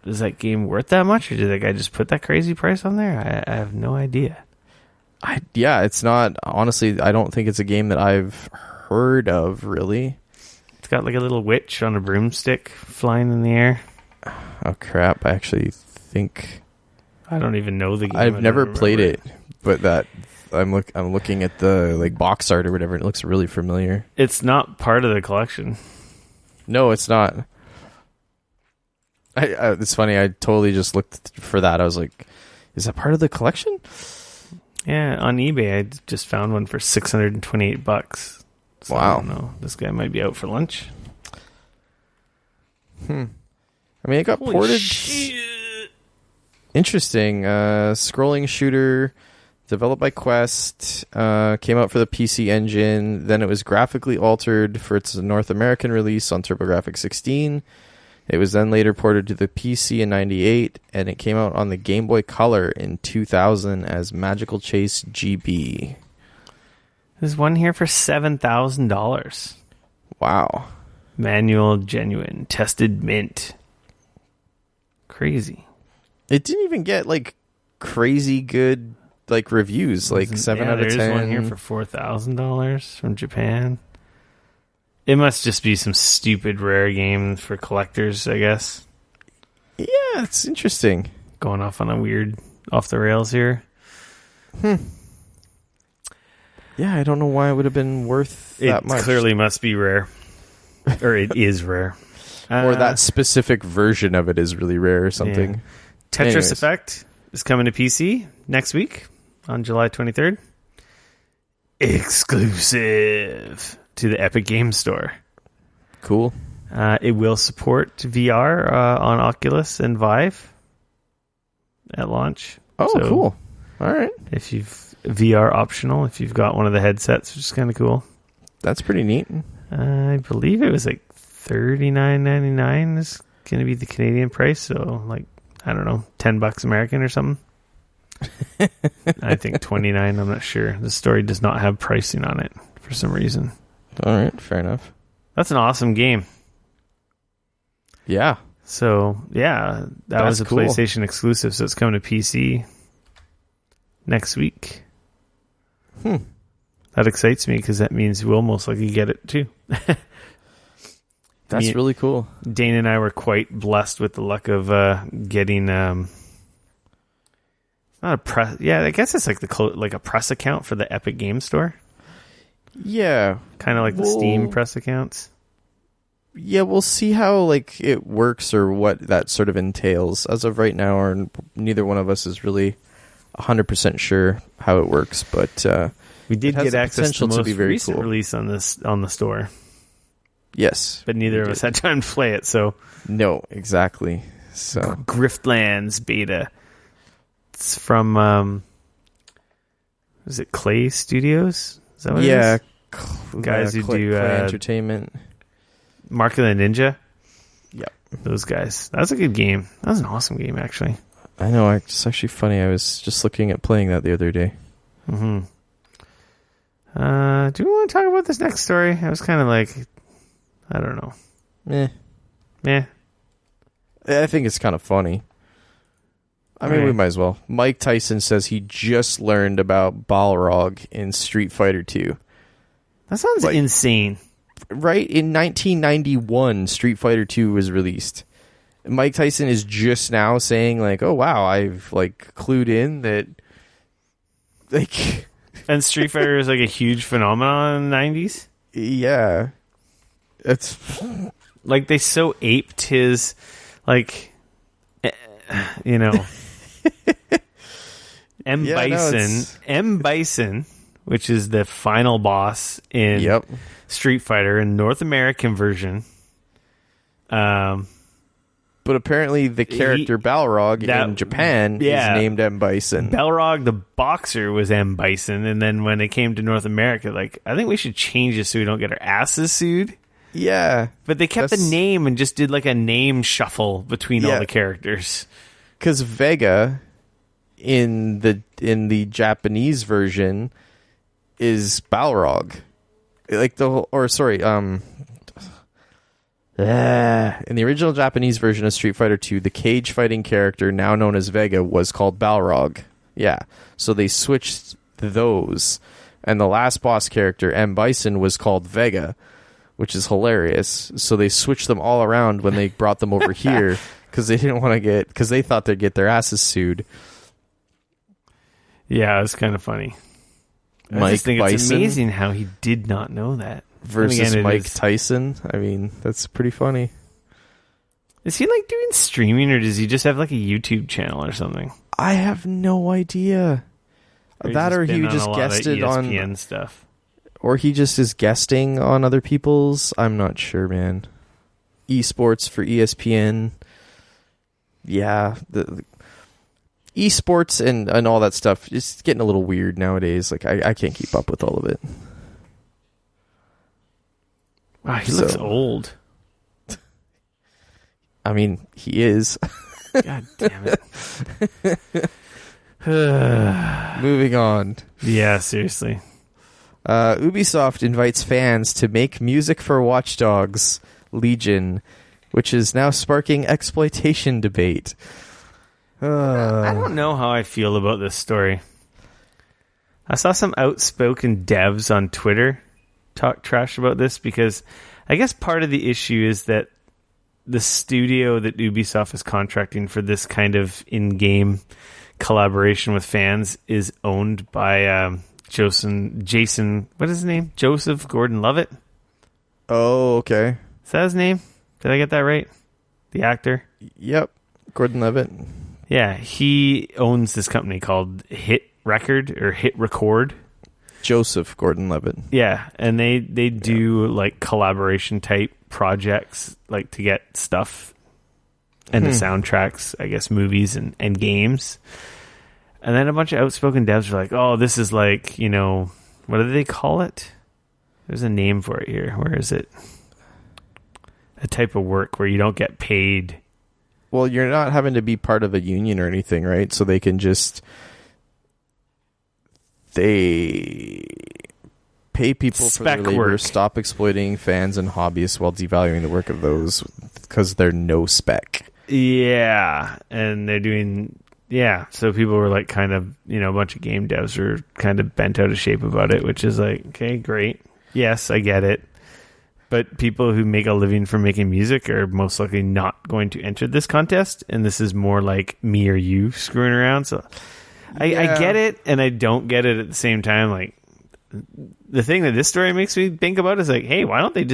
is that game worth that much, or did that guy just put that crazy price on there? I have no idea. Yeah, it's not. Honestly, I don't think it's a game that I've heard of, really. It's got like a little witch on a broomstick flying in the air. Oh, crap. I actually think... I don't even know the game. I've never played it, but that... I'm looking at the like box art or whatever, and it looks really familiar. It's not part of the collection. No, it's not. It's funny. I totally just looked for that. I was like, "Is that part of the collection?" Yeah, on eBay, I just found one for $628. So wow! I don't know. This guy might be out for lunch. I mean, it got ported. Shit. Interesting. Scrolling shooter. Developed by Quest, came out for the PC Engine, then it was graphically altered for its North American release on TurboGrafx-16. It was then later ported to the PC in 98, and it came out on the Game Boy Color in 2000 as Magical Chase GB. There's one here for $7,000. Wow. Manual, genuine, tested mint. Crazy. It didn't even get, like, crazy good... like reviews, like 7 out of 10. There's one here for $4,000 from Japan. It must just be some stupid rare game for collectors, I guess. Yeah, it's interesting. Going off on a weird off the rails here. Yeah, I don't know why it would have been worth that much. It clearly must be rare. Or it is rare. Or that specific version of it is really rare or something. Yeah. Tetris Effect is coming to PC next week. On July 23rd. Exclusive to the Epic Games Store. Cool. It will support VR on Oculus and Vive at launch. Oh, so cool. All right. If you've VR optional, if you've got one of the headsets, which is kind of cool. That's pretty neat. I believe it was like $39.99 is going to be the Canadian price. So like, I don't know, $10 American or something. I think 29. I'm not sure. The story does not have pricing on it for some reason. All right, fair enough. That's an awesome game. Yeah. So yeah, that was a cool. PlayStation exclusive. So it's coming to PC next week. That excites me because that means we'll most likely get it too. That's really cool. Dane and I were quite blessed with the luck of getting. Not a press. Yeah, I guess it's like like a press account for the Epic Game Store. Yeah, kind of like the Steam press accounts. Yeah, we'll see how like it works or what that sort of entails. As of right now, or neither one of us is really 100% sure how it works. But we did get access to the most recent cool. release on the store. Yes, but neither of us had time to play it. So no, exactly. So Griftlands beta. It's from, is it Clay Studios? Is that what it is? Guys who do Clay Entertainment. Mark of the Ninja. those guys. That was a good game. That was an awesome game, actually. I know. It's actually funny. I was just looking at playing that the other day. Mm-hmm. Do we want to talk about this next story? I was kind of like, I don't know. Yeah. I think it's kind of funny. I mean, we might as well. Mike Tyson says he just learned about Balrog in Street Fighter 2. That sounds insane. Right? In 1991, Street Fighter 2 was released. Mike Tyson is just now saying, like, oh, wow, I've, like, clued in that, like... And Street Fighter is, like, a huge phenomenon in the 90s? Yeah. It's... Like, they so aped his, like, you know... M. Bison, which is the final boss in Street Fighter in North American version. But apparently the character Balrog in Japan is named M. Bison. Balrog the boxer was M. Bison, and then when it came to North America, like, I think we should change this so we don't get our asses sued. Yeah. But they kept the name and just did like a name shuffle between all the characters. Because Vega in the Japanese version is Balrog. Like in the original Japanese version of Street Fighter 2, the cage fighting character, now known as Vega, was called Balrog. Yeah. So they switched those. And the last boss character, M. Bison, was called Vega, which is hilarious. So they switched them all around when they brought them over here because they didn't want to because they thought they'd get their asses sued. Yeah, it's kind of funny. I just think it's amazing how he did not know that. Versus Mike Tyson. I mean, that's pretty funny. Is he like doing streaming, or does he just have like a YouTube channel or something? I have no idea. Or he just guested on ESPN stuff. Or he just is guesting on other people's. I'm not sure, man. Esports for ESPN. Yeah, the esports and all that stuff, it's getting a little weird nowadays. Like, I can't keep up with all of it. Wow, he looks old. I mean, he is. God damn it. Moving on. Yeah, seriously. Ubisoft invites fans to make music for Watch Dogs Legion, which is now sparking exploitation debate. I don't know how I feel about this story. I saw some outspoken devs on Twitter talk trash about this because I guess part of the issue is that the studio that Ubisoft is contracting for this kind of in-game collaboration with fans is owned by Jason, what is his name? Joseph Gordon-Levitt? Oh, okay. Is that his name? Did I get that right? The actor? Yep. Gordon-Levitt. Yeah, he owns this company called Hit Record. Joseph Gordon-Levitt. Yeah, and they do like collaboration type projects, like to get stuff and the soundtracks, I guess, movies and games. And then a bunch of outspoken devs are like, oh, this is like, you know, what do they call it? There's a name for it here. Where is it? A type of work where you don't get paid. Well, you're not having to be part of a union or anything, right? So they can just... They pay people for their labor, stop exploiting fans and hobbyists while devaluing the work of those because they're no spec. Yeah, and they're doing... Yeah, so people were like kind of, you know, a bunch of game devs are kind of bent out of shape about it, which is like, okay, great. Yes, I get it. But people who make a living from making music are most likely not going to enter this contest, and this is more like me or you screwing around. So I get it, and I don't get it at the same time. Like, the thing that this story makes me think about is like, hey, why don't they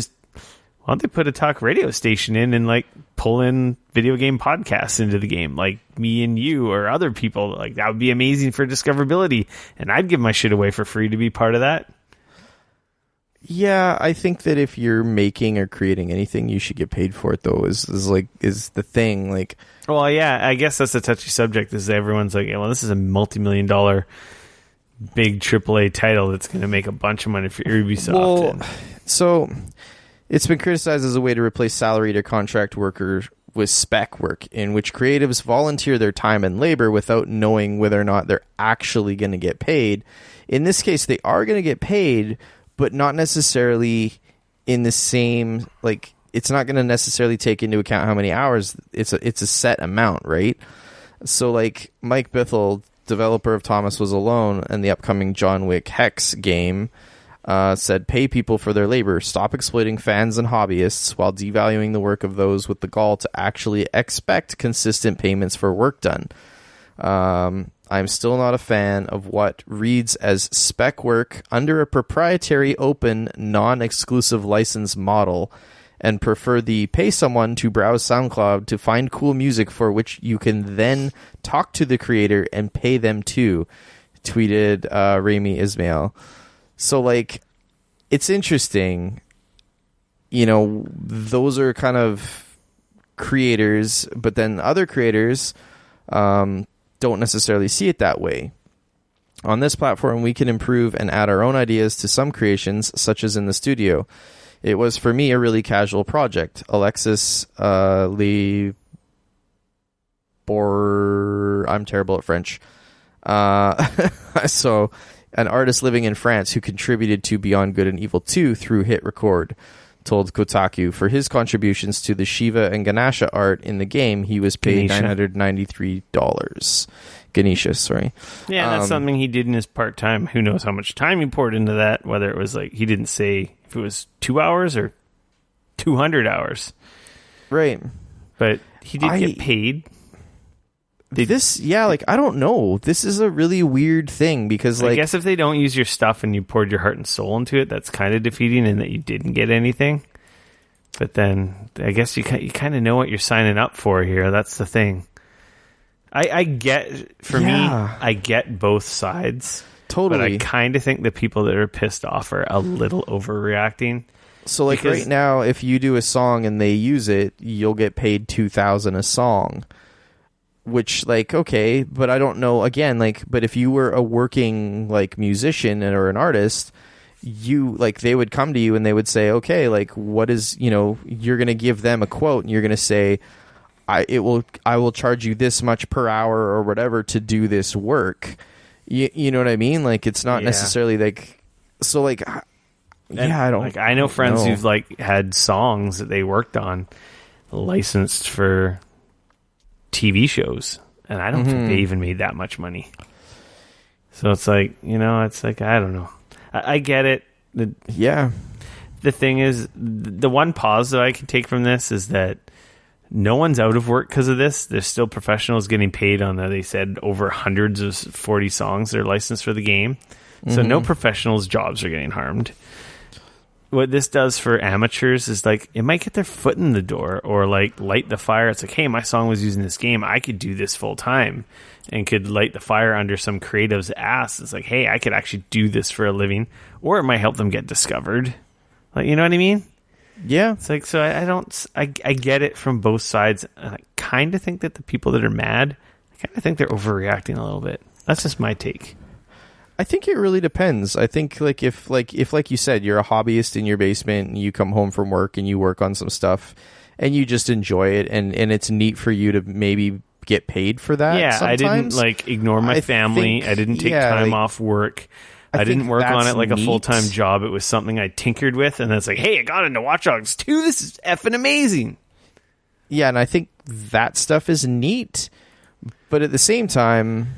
put a talk radio station in and like pull in video game podcasts into the game, like me and you or other people? Like, that would be amazing for discoverability, and I'd give my shit away for free to be part of that. Yeah, I think that if you're making or creating anything, you should get paid for it, though, is the thing. Like, well, yeah, I guess that's a touchy subject, is everyone's like, well, this is a multi-million-dollar big AAA title that's going to make a bunch of money for Ubisoft. Well, so it's been criticized as a way to replace salaried or contract workers with spec work, in which creatives volunteer their time and labor without knowing whether or not they're actually going to get paid. In this case, they are going to get paid, but not necessarily in the same, like, it's not going to necessarily take into account how many hours. It's a set amount, right? So, like, Mike Bithell, developer of Thomas Was Alone and the upcoming John Wick Hex game, said, pay people for their labor. Stop exploiting fans and hobbyists while devaluing the work of those with the gall to actually expect consistent payments for work done. I'm still not a fan of what reads as spec work under a proprietary, open, non-exclusive license model, and prefer the pay someone to browse SoundCloud to find cool music for which you can then talk to the creator and pay them too, tweeted Rami Ismail. So, like, it's interesting. You know, those are kind of creators, but then other creators don't necessarily see it that way. On this platform, we can improve and add our own ideas to some creations, such as in the studio. It was, for me, a really casual project. Alexis I'm terrible at French. So, an artist living in France who contributed to Beyond Good and Evil 2 through Hit Record, told Kotaku. For his contributions to the Shiva and Ganesha art in the game, he was paid $993. Ganesha, sorry. Yeah, that's something he did in his part-time. Who knows how much time he poured into that, whether it was like, he didn't say if it was 2 hours or 200 hours. Right. But he did get paid. I don't know. This is a really weird thing because, like, I guess if they don't use your stuff and you poured your heart and soul into it, that's kind of defeating in that you didn't get anything. But then I guess you kind of know what you're signing up for here. That's the thing. I get both sides. Totally. But I kind of think the people that are pissed off are a little overreacting. So, like, right now, if you do a song and they use it, you'll get paid $2,000 a song. Which, like, okay, but I don't know, again, like, but if you were a working, like, musician or an artist, you, like, they would come to you and they would say, okay, like, what is, you know, you're going to give them a quote and you're going to say, I will charge you this much per hour or whatever to do this work. You know what I mean? Like, it's not necessarily, like, so, like, I don't, like, I know friends who've, like, had songs that they worked on licensed for TV shows, and I don't think they even made that much money. So it's like, you know, it's like, I don't know. I get it. The thing is, the one pause that I can take from this is that no one's out of work because of this. There's still professionals getting paid on they said over hundreds of 40 songs that are licensed for the game. So no professionals' jobs are getting harmed. What this does for amateurs is, like, it might get their foot in the door or, like, light the fire. It's like, hey, my song was used in this game. I could do this full time and could light the fire under some creative's ass. It's like, hey, I could actually do this for a living. Or it might help them get discovered. Like, you know what I mean? Yeah. It's like, so I get it from both sides. And I kind of think that the people that are mad, I kind of think they're overreacting a little bit. That's just my take. I think it really depends. I think, like, if you said, you're a hobbyist in your basement and you come home from work and you work on some stuff and you just enjoy it and it's neat for you to maybe get paid for that. Yeah, sometimes. I didn't, like, ignore my family. I didn't take time off work. I didn't work on it like a full-time job. It was something I tinkered with, and then it's like, hey, I got into Watch Dogs 2. This is effing amazing. Yeah, and I think that stuff is neat. But at the same time,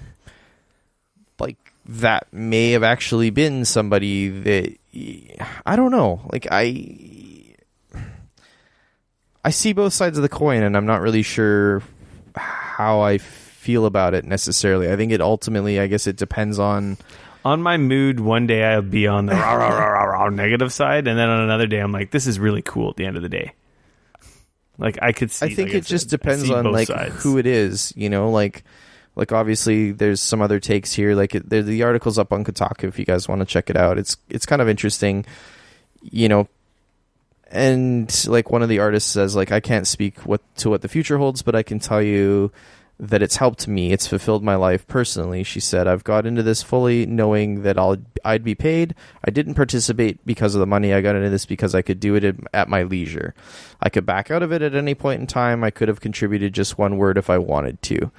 like, that may have actually been somebody that, I don't know. Like, I see both sides of the coin, and I'm not really sure how I feel about it necessarily. I think it ultimately, I guess it depends on my mood. One day I'll be on the rah, rah, rah, rah, rah, negative side, and then on another day I'm like, this is really cool at the end of the day. Like, I could see. I think it just depends on, like, sides. Who it is, you know, like obviously there's some other takes here. Like, the article's up on Kotaku if you guys want to check it out. It's kind of interesting, you know. And, like, one of the artists says, like, I can't speak to what the future holds, but I can tell you that it's helped me. It's fulfilled my life personally. She said, I've got into this fully knowing that I'd be paid. I didn't participate because of the money. I got into this because I could do it at my leisure. I could back out of it at any point in time. I could have contributed just one word if I wanted to.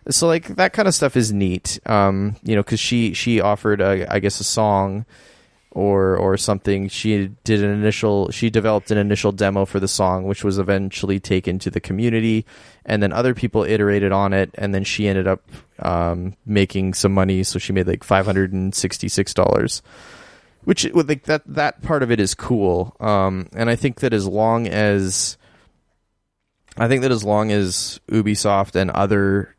So like that kind of stuff is neat. Because she offered I guess a song or something. She developed an initial demo for the song, which was eventually taken to the community, and then other people iterated on it, and then she ended up making some money. So she made like $566, which like that part of it is cool. And I think that as long as Ubisoft and other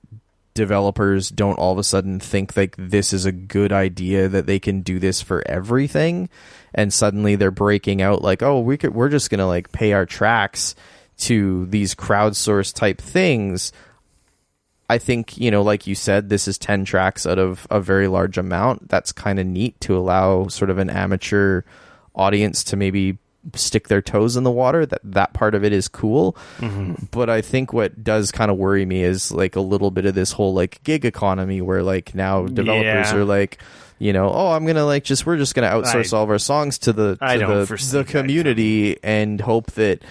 developers don't all of a sudden think like this is a good idea, that they can do this for everything, and suddenly they're breaking out like, oh, we're just gonna like pay our tracks to these crowdsourced type things. I think, like you said, this is 10 tracks out of a very large amount. That's kind of neat to allow sort of an amateur audience to maybe stick their toes in the water. That part of it is cool. Mm-hmm. But I think what does kind of worry me is like a little bit of this whole like gig economy, where like now developers are like, I'm gonna like we're just gonna outsource all of our songs to the community and hope that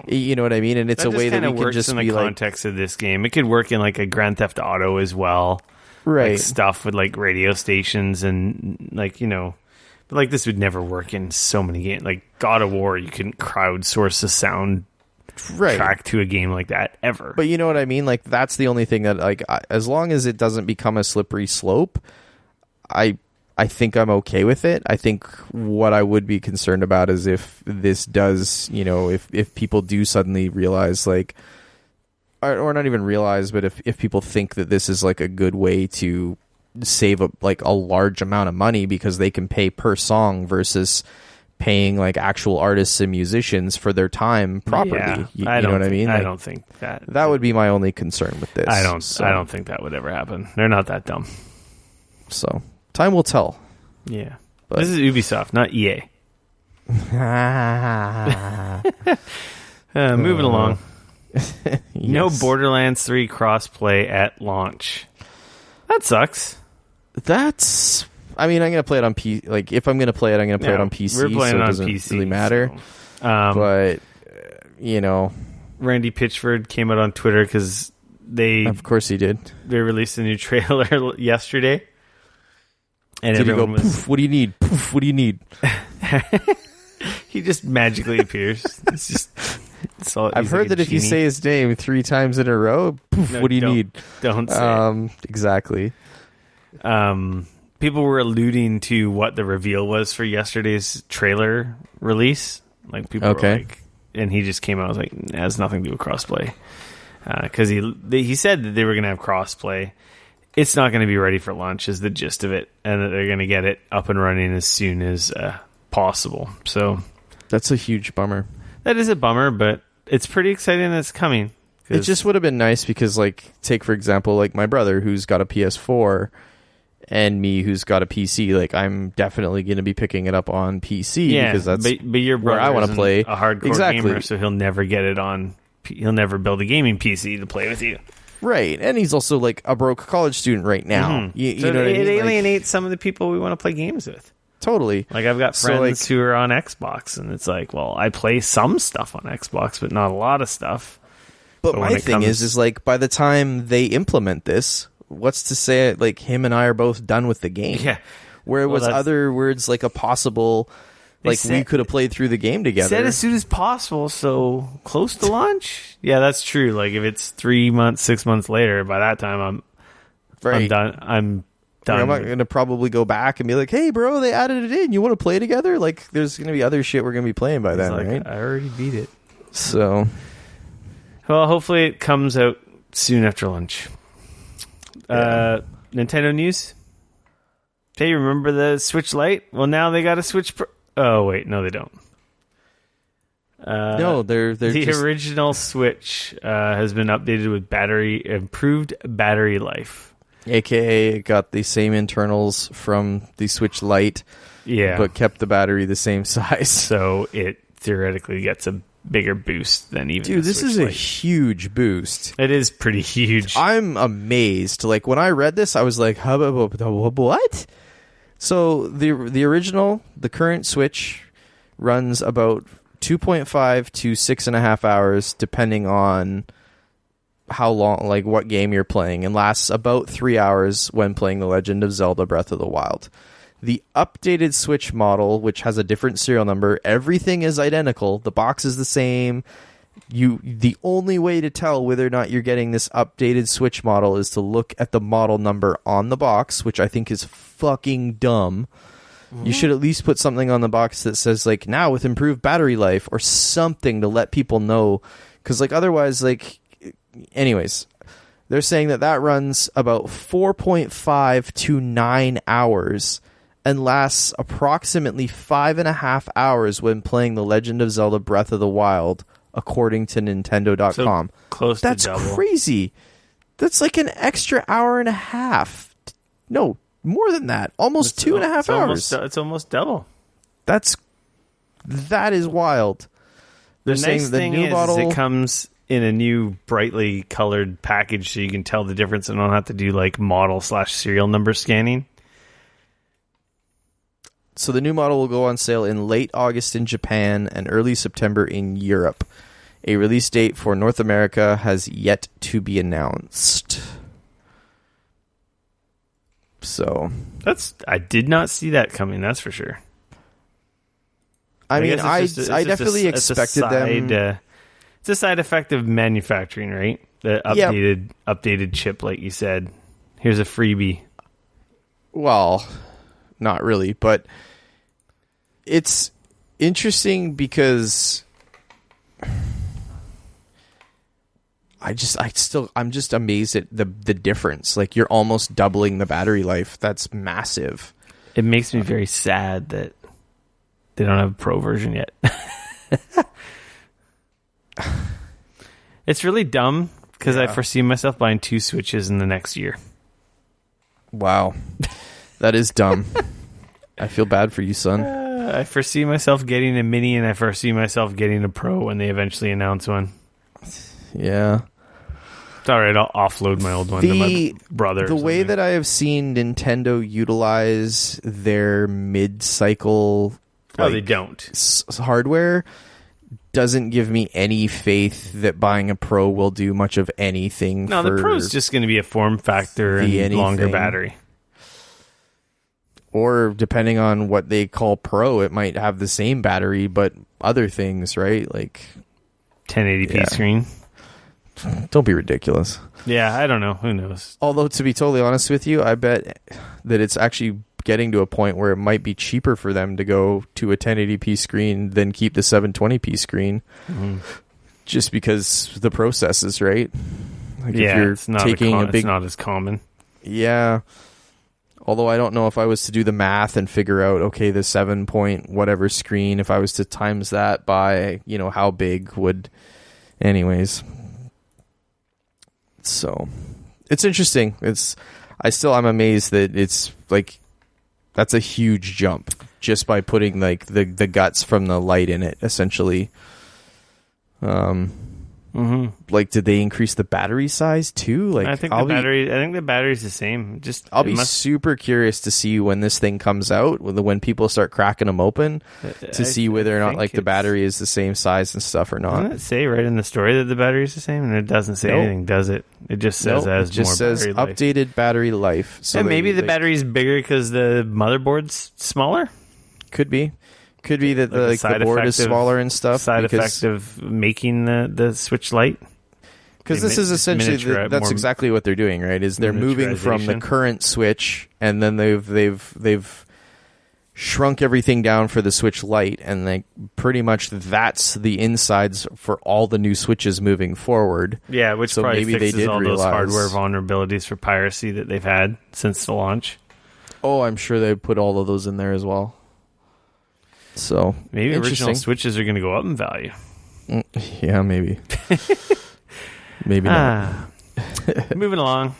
you know what I mean. And it's a way that we can just in be the context of this game. It could work in like a Grand Theft Auto as well, right? Like stuff with like radio stations and like But like this would never work in so many games. Like God of War, you couldn't crowdsource a sound track to a game like that ever. But you know what I mean? Like that's the only thing that like as long as it doesn't become a slippery slope, I think I'm okay with it. I think what I would be concerned about is if this does, if people do suddenly realize like, or not even realize, but if people think that this is like a good way to save a large amount of money because they can pay per song versus paying like actual artists and musicians for their time properly. You know what I mean? I don't think that would be my only concern with this. I don't think that would ever happen. They're not that dumb. So time will tell. Yeah. But this is Ubisoft, not EA. Moving along. Yes. No Borderlands 3 crossplay at launch. That sucks. I'm going to play it on PC. Like, if I'm going to play it, I'm going to play it on PC. We're playing so it doesn't on PC, really matter. So, but, Randy Pitchford came out on Twitter because of course he did. They released a new trailer yesterday. And did he go, was, poof, what do you need? Poof, what do you need? He just magically appears. I've heard that if you say his name 3 times in a row, poof, what do you need? Don't say it. Exactly. People were alluding to what the reveal was for yesterday's trailer release. Like people were like, and he just came out and was like, it has nothing to do with crossplay. Because he said that they were going to have crossplay. It's not going to be ready for launch is the gist of it, and that they're going to get it up and running as soon as possible. So that's a huge bummer. That is a bummer, but it's pretty exciting that it's coming. It just would have been nice because, like, take for example, like my brother who's got a PS4 and me who's got a PC. Like, I'm definitely going to be picking it up on PC because that's but your brother where I want to play. A hardcore gamer, so he'll never get it on. He'll never build a gaming PC to play with you. Right, and he's also like a broke college student right now. Mm-hmm. You so know what I mean? It alienates some of the people we want to play games with. Totally. Like I've got friends who are on Xbox, and it's like, well, I play some stuff on Xbox, but not a lot of stuff. But my thing is like by the time they implement this, what's to say like him and I are both done with the game? Yeah. Where was other words like a possible. Like, we could have played through the game together. Said as soon as possible, so close to launch? Yeah, that's true. Like, if it's 3 months, 6 months later, by that time, I'm done. I'm done. I'm not going to probably go back and be like, hey, bro, they added it in. You want to play together? Like, there's going to be other shit we're going to be playing by then, right? I already beat it. So. Well, hopefully it comes out soon after lunch. Nintendo news? Hey, remember the Switch Lite? Well, now they got a Switch Pro. Oh, wait. No, they don't. No, they're the original Switch has been updated with improved battery life. AKA it got the same internals from the Switch Lite, but kept the battery the same size. So it theoretically gets a bigger boost than even. Dude, the this Switch is a Lite. huge boost. It is pretty huge. I'm amazed. Like, when I read this, I was like, what? So the original, the current Switch runs about 2.5 to 6.5 hours, depending on how long, like what game you're playing, and lasts about 3 hours when playing The Legend of Zelda Breath of the Wild. The updated Switch model, which has a different serial number, everything is identical. The box is the same. The only way to tell whether or not you're getting this updated Switch model is to look at the model number on the box, which I think is fucking dumb. You should at least put something on the box that says, like, now with improved battery life, or something to let people know. Because, like, otherwise, like, anyways, they're saying that runs about 4.5 to 9 hours and lasts approximately 5.5 hours when playing The Legend of Zelda Breath of the Wild, according to Nintendo.com. So close That's to double. crazy. That's like an extra hour and a half. No, more than that. Almost 2.5 hours. It's almost double. That is wild. They're The saying nice the thing new is model it comes in a new brightly colored package, so you can tell the difference and don't have to do like model/serial number scanning. So the new model will go on sale in late August in Japan and early September in Europe. A release date for North America has yet to be announced. So I did not see that coming. That's for sure. I mean, guess I it's just definitely expected them. It's a side effect of manufacturing, right? The updated chip, like you said. Here's a freebie. Well, not really, but it's interesting because I'm just amazed at the difference. Like, you're almost doubling the battery life. That's massive. It makes me very sad that they don't have a pro version yet. It's really dumb because I foresee myself buying 2 Switches in the next year. Wow. That is dumb. I feel bad for you, son. I foresee myself getting a mini, and I foresee myself getting a pro when they eventually announce one. Yeah. It's all right. I'll offload my old one to my brother. The way that I have seen Nintendo utilize their mid-cycle they don't. Hardware doesn't give me any faith that buying a Pro will do much of anything. No, the Pro is just going to be a form factor and longer battery. Or depending on what they call Pro, it might have the same battery, but other things, right? Like 1080p screen. Don't be ridiculous. Yeah, I don't know. Who knows? Although, to be totally honest with you, I bet that it's actually getting to a point where it might be cheaper for them to go to a 1080p screen than keep the 720p screen. Mm-hmm. Just because the processes, right? Like, if you're it's not it's not as common. Yeah. Although I don't know if I was to do the math and figure out, okay, the 7 point whatever screen, if I was to times that by, how big would... Anyways. So, it's interesting. I'm amazed that it's, like, that's a huge jump just by putting, like, the guts from the light in it, essentially. Like, did they increase the battery size too? Like, I think the battery's the same. I'll be super curious to see when this thing comes out, when people start cracking them open, to see whether or not, like, the battery is the same size and stuff or not. Doesn't it say right in the story that the battery is the same? And it doesn't say anything, does it? It just says it just says updated battery life. So and maybe the battery's bigger because the motherboard's smaller. Could be. Could be that the board is smaller and stuff. Side effect of making the Switch Lite. Because this is essentially that's exactly what they're doing, right? Is they're moving from the current Switch, and then they've shrunk everything down for the Switch Lite, and like pretty much that's the insides for all the new Switches moving forward. Yeah, which so probably maybe fixes they did all realize those hardware vulnerabilities for piracy that they've had since the launch. Oh, I'm sure they put all of those in there as well. So maybe original Switches are going to go up in value. Yeah, maybe. Maybe not. Moving along.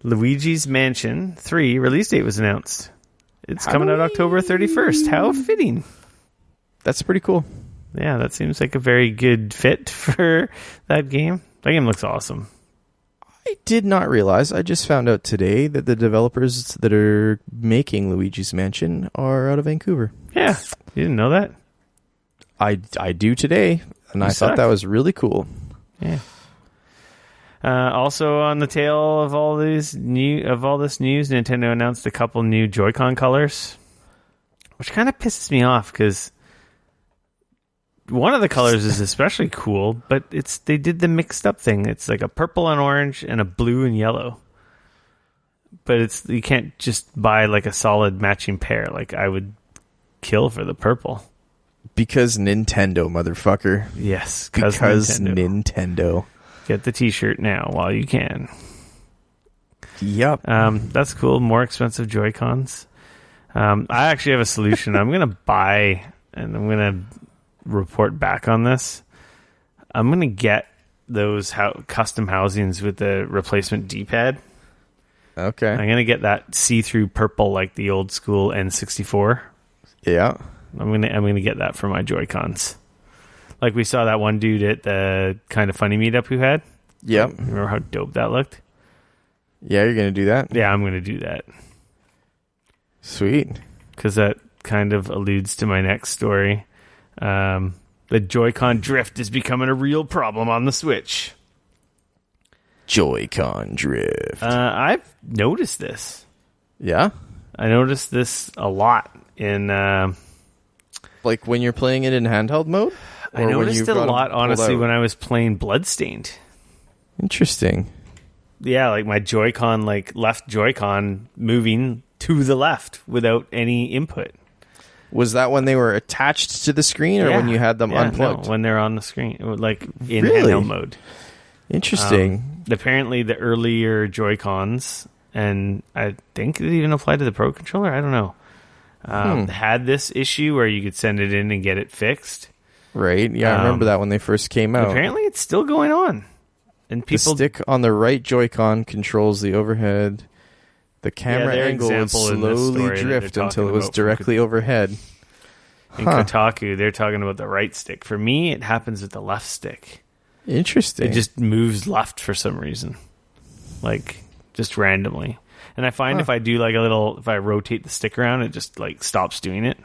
Luigi's Mansion 3 release date was announced. It's coming out October 31st. How fitting. That's pretty cool. yeah, that seems like a very good fit for that game. That game looks awesome. I did not realize. I just found out today that the developers that are making Luigi's Mansion are out of Vancouver. Yeah, you didn't know that? I do today, and I thought that was really cool. Yeah. Also, on the tail of all this news, Nintendo announced a couple new Joy-Con colors, which kind of pisses me off because one of the colors is especially cool, but they did the mixed up thing. It's like a purple and orange and a blue and yellow. But you can't just buy like a solid matching pair. Like I would kill for the purple. Because Nintendo, motherfucker. Yes, because Nintendo. Get the t-shirt now while you can. Yep. That's cool. More expensive Joy-Cons. I actually have a solution. I'm going to buy, and I'm going to report back on this. I'm going to get those custom housings with the replacement D-pad. Okay. I'm going to get that see-through purple like the old school N64. Yeah. I'm gonna get that for my Joy-Cons. Like we saw that one dude at the Kind of Funny meetup who had. Yep. Remember how dope that looked? Yeah, you're going to do that? Yeah, I'm going to do that. Sweet. Because that kind of alludes to my next story. The Joy-Con drift is becoming a real problem on the Switch. Joy-Con drift. I've noticed this. Yeah? I noticed this a lot in... like when you're playing it in handheld mode? I noticed it a lot, honestly, when I was playing Bloodstained. Interesting. Yeah, like my Joy-Con, like left Joy-Con moving to the left without any input. Was that when they were attached to the screen or when you had them unplugged? No, when they're on the screen, like in Really? handheld mode. Interesting. Apparently, the earlier Joy-Cons, and I think it even applied to the Pro Controller, I don't know, had this issue where you could send it in and get it fixed. Right. Yeah, I remember that when they first came out. Apparently, it's still going on. And people the stick on the right Joy-Con controls the overhead. The camera angle would slowly drift until it was directly overhead. In Kotaku, they're talking about the right stick. For me, it happens with the left stick. Interesting. It just moves left for some reason. Like, just randomly. And I find if I do like if I rotate the stick around, it just like stops doing it.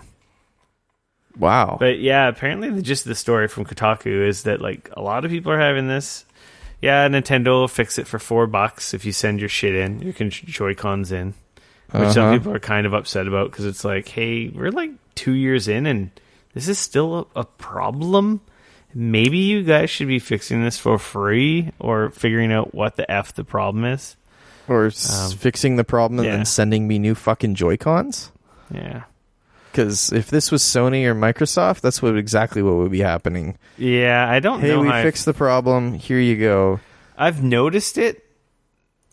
Wow. But yeah, apparently the story from Kotaku is that like a lot of people are having this. Yeah, Nintendo will fix it for $4 if you send your shit in, your Joy-Cons in. Which some people are kind of upset about because it's like, hey, we're like 2 years in and this is still a problem. Maybe you guys should be fixing this for free or figuring out what the F the problem is. Or fixing the problem and then sending me new fucking Joy-Cons? Yeah. Because if this was Sony or Microsoft, that's exactly what would be happening. Yeah, I don't know. Hey, we fixed the problem. Here you go. I've noticed it.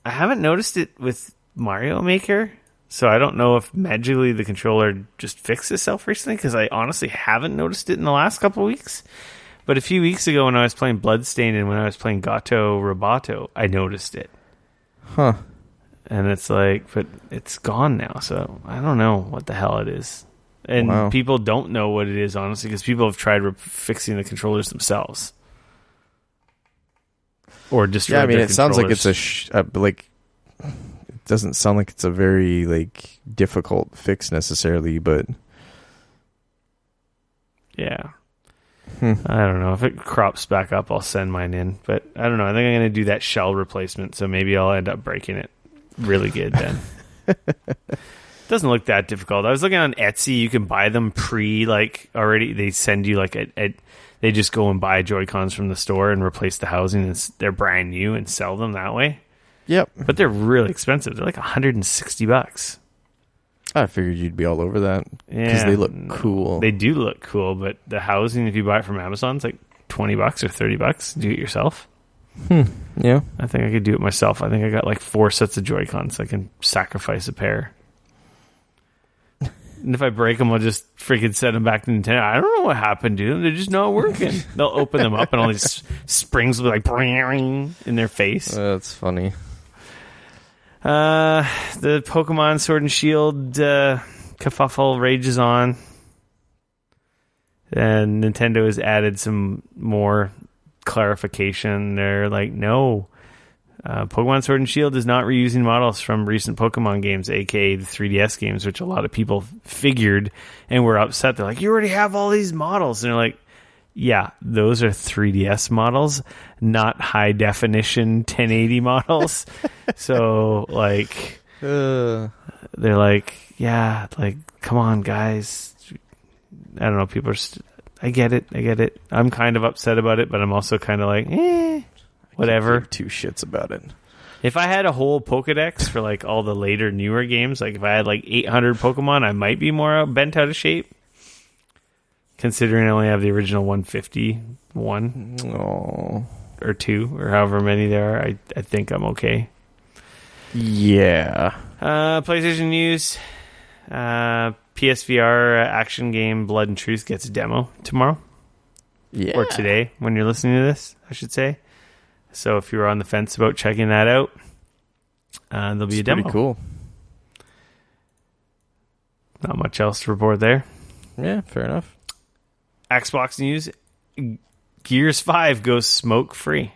I haven't noticed it with Mario Maker, so I don't know if magically the controller just fixed itself recently, because I honestly haven't noticed it in the last couple of weeks. But a few weeks ago when I was playing Bloodstained and when I was playing Gato Roboto, I noticed it. Huh. And it's like, but it's gone now, so I don't know what the hell it is. And people don't know what it is, honestly, because people have tried fixing the controllers themselves. Or destroyed Yeah, I mean, their it sounds like controllers. it's it doesn't sound like it's a very, like, difficult fix necessarily, but... Yeah. I don't know. If it crops back up, I'll send mine in. But I don't know. I think I'm going to do that shell replacement, so maybe I'll end up breaking it really good then. Doesn't look that difficult. I was looking on Etsy. You can buy them already. They send you they just go and buy Joy-Cons from the store and replace the housing. And they're brand new and sell them that way. Yep. But they're really expensive. They're like $160. I figured you'd be all over that because they look cool. They do look cool, but the housing, if you buy it from Amazon, it's like $20 or $30. Do it yourself. Yeah. I think I could do it myself. I think I got like 4 sets of Joy-Cons. I can sacrifice a pair. And if I break them, I'll just freaking send them back to Nintendo. I don't know what happened to them. They're just not working. They'll open them up and all these springs will be like in their face. That's funny. The Pokémon Sword and Shield kerfuffle rages on. And Nintendo has added some more clarification. They're like, no, Pokemon Sword and Shield is not reusing models from recent Pokemon games, aka the 3DS games, which a lot of people figured and were upset. They're like, you already have all these models. And they're like, yeah, those are 3DS models, not high definition 1080 models. So, like, they're like, yeah, like, come on, guys. I don't know. People are. I get it. I'm kind of upset about it, but I'm also kind of like, whatever. I can't give two shits about it. If I had a whole Pokedex for like all the later, newer games, like if I had like 800 Pokemon, I might be more bent out of shape. Considering I only have the original 151 or 2 or however many there are, I think I'm okay. Yeah. PlayStation news. PSVR action game Blood and Truth gets a demo tomorrow. Yeah. Or today when you're listening to this, I should say. So if you were on the fence about checking that out, there'll be a demo. Pretty cool. Not much else to report there. Yeah, fair enough. Xbox news. Gears 5 goes smoke-free.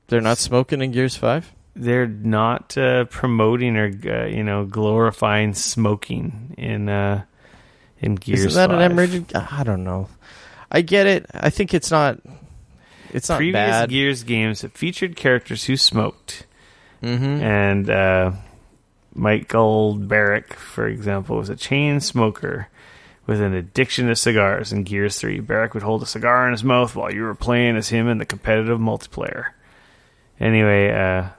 They're not smoking in Gears 5? They're not promoting or glorifying smoking in Gears 5. Isn't that an emergent? I don't know. I get it. I think it's not. It's not Previous bad. Gears games have featured characters who smoked, Mm-hmm. and Michael Barrick, for example, was a chain smoker with an addiction to cigars. In Gears 3, Barrick would hold a cigar in his mouth while you were playing as him in the competitive multiplayer. Anyway,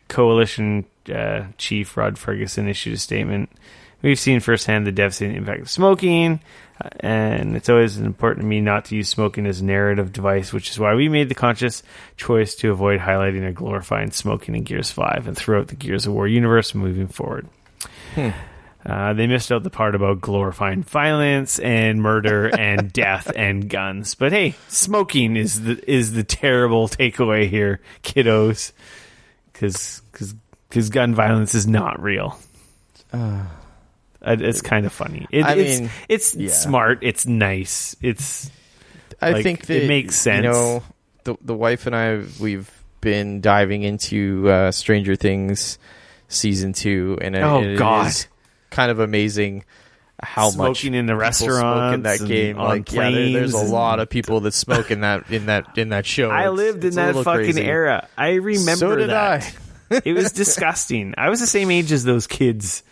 Coalition Chief Rod Ferguson issued a statement. We've seen firsthand the devastating impact of smoking, and it's always important to me not to use smoking as a narrative device, which is why we made the conscious choice to avoid highlighting or glorifying smoking in Gears 5 and throughout the Gears of War universe moving forward. They missed out the part about glorifying violence and murder and death and guns. But hey, smoking is the terrible takeaway here, kiddos, because gun violence is not real. It's kind of funny. It's smart. It's nice. I think that it makes sense. You know, the wife and I, we've been diving into Stranger Things season 2, and it is kind of amazing how smoking much in the restaurants smoke in that game. On like, there's a lot of people that smoke in that show. I lived in that fucking crazy. era. I remember So did that. It was disgusting. I was the same age as those kids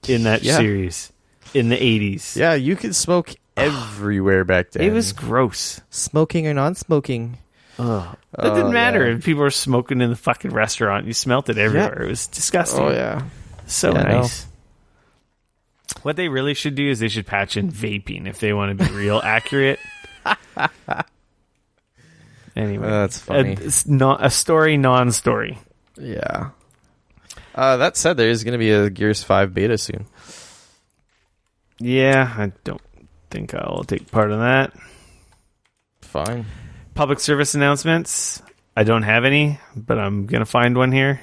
in that series in the 80s. Yeah, you could smoke everywhere back then. It was gross. Smoking or non-smoking. That didn't matter if people were smoking in the fucking restaurant. You smelt it everywhere. It was disgusting. Oh, yeah. So nice. What they really should do is they should patch in vaping if they want to be real accurate. Anyway. That's funny. It's not a story, non-story. Yeah. That said, there is going to be a Gears 5 beta soon. Yeah, I don't think I'll take part in that. Fine. Public service announcements. I don't have any, but I'm going to find one here.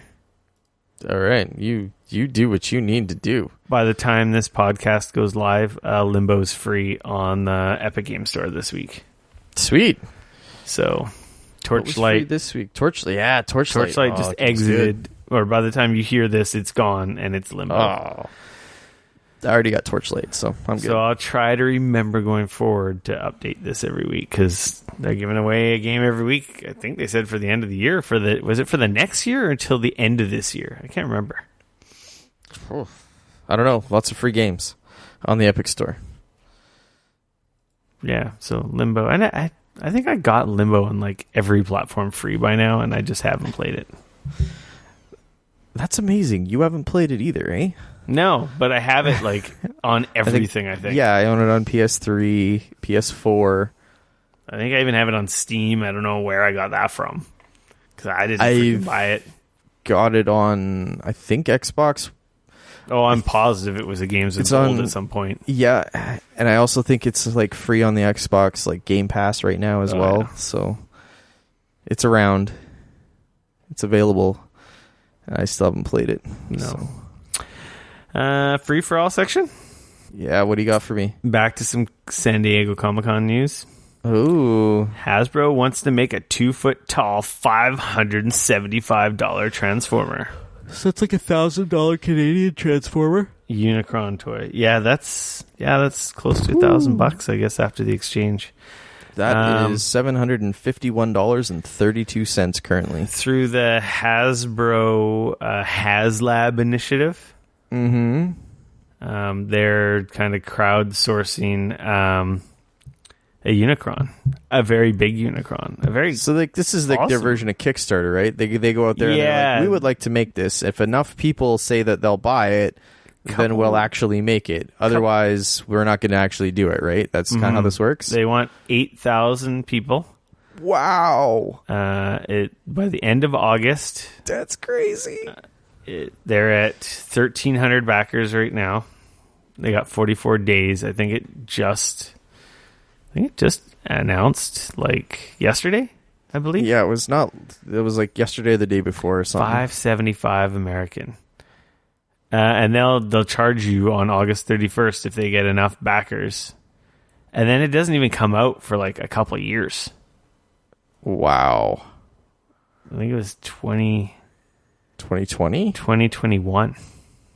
All right. You do what you need to do. By the time this podcast goes live, Limbo's free on the Epic Game Store this week. Sweet. So, What was free Torchlight this week. Torchlight. Torchlight just exited. Or by the time you hear this, it's gone and it's Limbo. Oh. I already got Torchlight, so I'm good. So I'll try to remember going forward to update this every week because they're giving away a game every week. I think they said for the end of the year. Was it for the next year or until the end of this year? I can't remember. I don't know. Lots of free games on the Epic Store. Yeah, so Limbo. And I think I got Limbo on like every platform free by now, and I just haven't played it. That's amazing. You haven't played it either, eh? No, but I have it like on everything, I think. Yeah, I own it on PS3, PS4. I think I even have it on Steam. I don't know where I got that from because I didn't freaking buy it. Got it on, I think, Xbox. Oh, I'm positive it was a Games with Gold at some point. Yeah, and I also think it's like free on the Xbox, like Game Pass right now as well. Yeah. So it's around. It's available. I still haven't played it. No. So. Free for all section? Yeah, what do you got for me? Back to some San Diego Comic-Con news. Ooh. Hasbro wants to make a 2-foot-tall, $575 Transformer. So it's like $1,000 Canadian Transformer? Unicron toy. Yeah, that's close to $1,000, I guess, after the exchange. That is $751.32 currently. Through the Hasbro HasLab initiative. Mm-hmm. They're kind of crowdsourcing a Unicron, a very big Unicron, so like this is like their version of Kickstarter, right? They go out there and they're like, we would like to make this. If enough people say that they'll buy it, then we'll actually make it. Otherwise, we're not going to actually do it, right? That's kind of how this works. They want 8,000 people. Wow! By the end of August. That's crazy. They're at 1,300 backers right now. They got 44 days. I think it just announced like yesterday, I believe. Yeah, it was like yesterday or the day before or something. $575 American. And they'll charge you on August 31st if they get enough backers. And then it doesn't even come out for like a couple of years. Wow. I think it was 2020? 2021.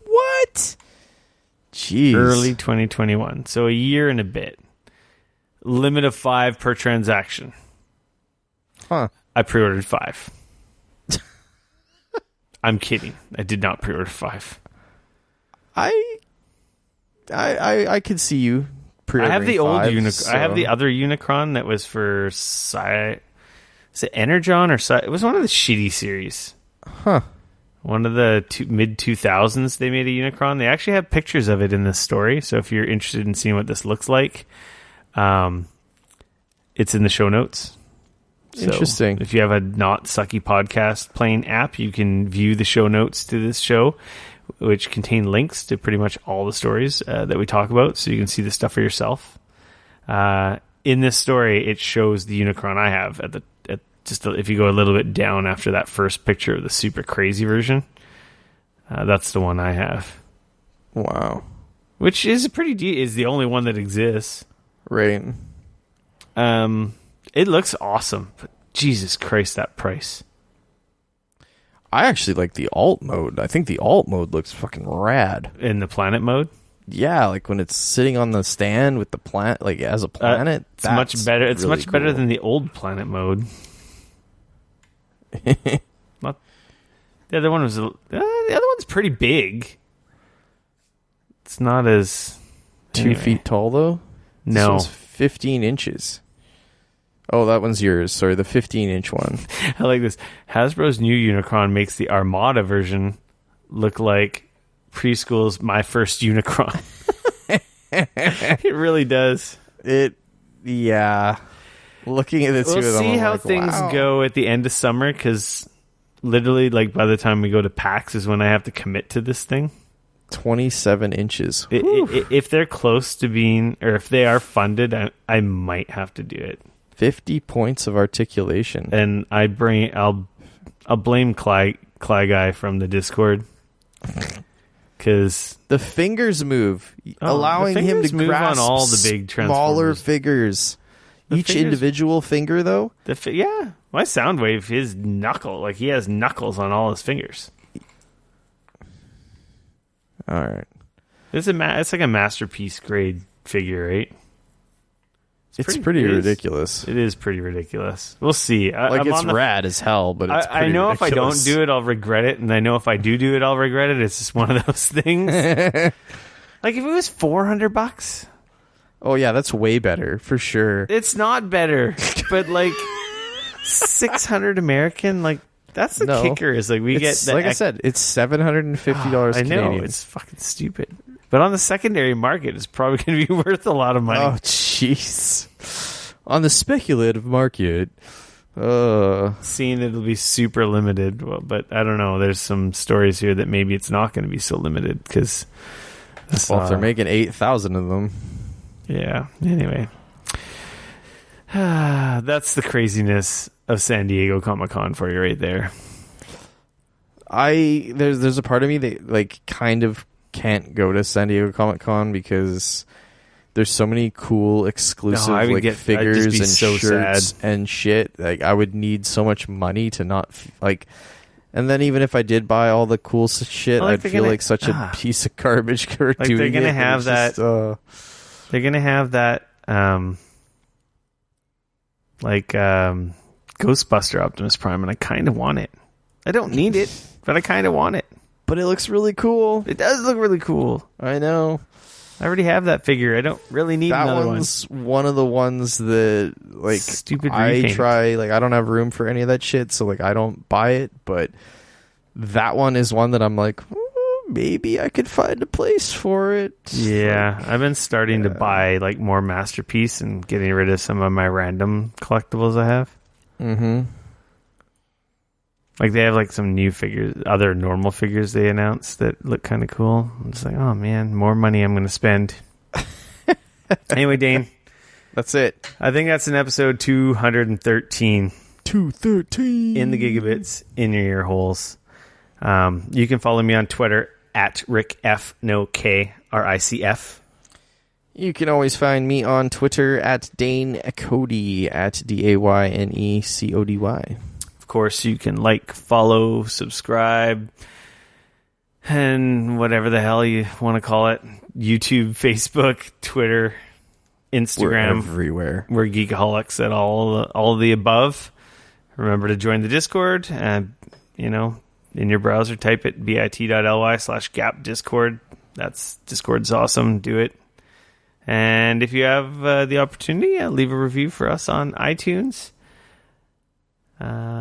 What? Jeez. Early 2021. So a year and a bit. Limit of 5 per transaction. Huh. I pre-ordered 5. I'm kidding. I did not pre-order 5. I could see you pre-ordering. I have the old Unicron. So. I have the other Unicron that was for is it Energon or it was one of the shitty series. Huh. One of the mid 2000s they made a Unicron. They actually have pictures of it in this story. So if you're interested in seeing what this looks like, it's in the show notes. So interesting. If you have a Not Sucky Podcast playing app, you can view the show notes to this show, which contain links to pretty much all the stories that we talk about, so you can see the stuff for yourself. In this story, it shows the Unicron I have if you go a little bit down after that first picture of the super crazy version. That's the one I have. Wow. Which is is the only one that exists. Right. It looks awesome, but Jesus Christ, that price. I actually like the alt mode. I think the alt mode looks fucking rad. In the planet mode? Yeah, like when it's sitting on the stand with the planet, like as a planet. It's much better. It's really much better than the old planet mode. The other one was. The other one's pretty big. It's not as 2 feet tall though. No, this one's 15 inches. Oh, that one's yours. Sorry, the 15-inch one. I like this. Hasbro's new Unicron makes the Armada version look like preschool's My First Unicron. It really does. Yeah. Looking at the two of them, see how things go at the end of summer, because literally, like by the time we go to PAX is when I have to commit to this thing. 27 inches. If they're close to being, or if they are funded, I might have to do it. 50 points of articulation. And I'll blame Cly Guy from the Discord, because the fingers move, allowing him to move grasp on all the big smaller figures. Each individual finger, though. My Soundwave, his knuckle, like he has knuckles on all his fingers. All right, it's like a masterpiece grade figure, right? It's pretty ridiculous. It is pretty ridiculous. We'll see. It's rad as hell, but it's I know ridiculous. If I don't do it, I'll regret it, and I know if I do it, I'll regret it. It's just one of those things. Like if it was $400. Oh yeah, that's way better for sure. It's not better, but like 600 American, like that's the kicker. Is like we get the I said, it's $750. I know it's fucking stupid. But on the secondary market, it's probably going to be worth a lot of money. Oh, jeez. On the speculative market, seeing it'll be super limited. Well, but I don't know. There's some stories here that maybe it's not going to be so limited because. If they're making 8,000 of them. Yeah. Anyway, that's the craziness of San Diego Comic-Con for you right there. There's a part of me that like kind of can't go to San Diego Comic-Con because there's so many cool exclusive figures and so shirts and shit. Like, I would need so much money to not and then even if I did buy all the cool shit, I'd feel like such a piece of garbage for doing it. They're gonna have that. They're gonna have that. Ghostbuster Optimus Prime, and I kind of want it. I don't need it, but I kind of want it. But it looks really cool. It does look really cool. I know. I already have that figure. I don't really need another one. That one's one of the ones that, like, stupid I repaint. try, like, I don't have room for any of that shit, so, like, I don't buy it, but that one is one that I'm like, maybe I could find a place for it. Yeah, I've been starting to buy, like, more Masterpiece and getting rid of some of my random collectibles I have. Mm-hmm. Like, they have, like, some new figures, other normal figures they announced that look kind of cool. I'm just like, oh, man, more money I'm going to spend. Anyway, Dane. That's it. I think that's an episode 213. 213. In the gigabits, in your ear holes. You can follow me on Twitter at RickF, no K, RICF. You can always find me on Twitter at Dane Cody, at DAYNECODY. Of course, you can like, follow, subscribe, and whatever the hell you want to call it. YouTube, Facebook, Twitter, Instagram. We're everywhere. We're Geekoholics at all of the above. Remember to join the Discord. In your browser, type it bit.ly/gapdiscord. That's Discord's awesome. Do it. And if you have the opportunity, leave a review for us on iTunes.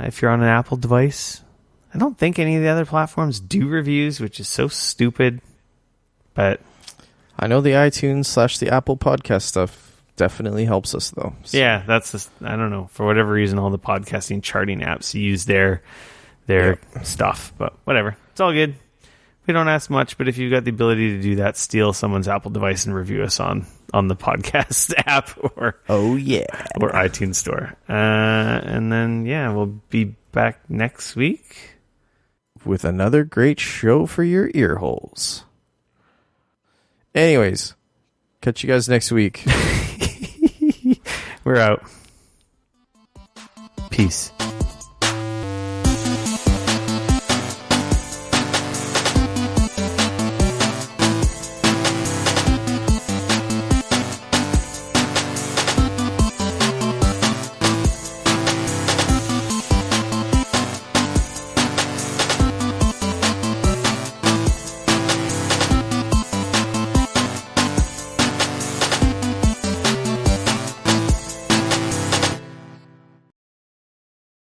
If you're on an Apple device, I don't think any of the other platforms do reviews, which is so stupid. But I know the iTunes / the Apple podcast stuff definitely helps us, though. So. Yeah, that's just, I don't know. For whatever reason, all the podcasting charting apps use their stuff. But whatever. It's all good. We don't ask much, but if you've got the ability to do that, steal someone's Apple device and review us on the podcast app or iTunes store. And then, we'll be back next week with another great show for your ear holes. Anyways, catch you guys next week. We're out. Peace.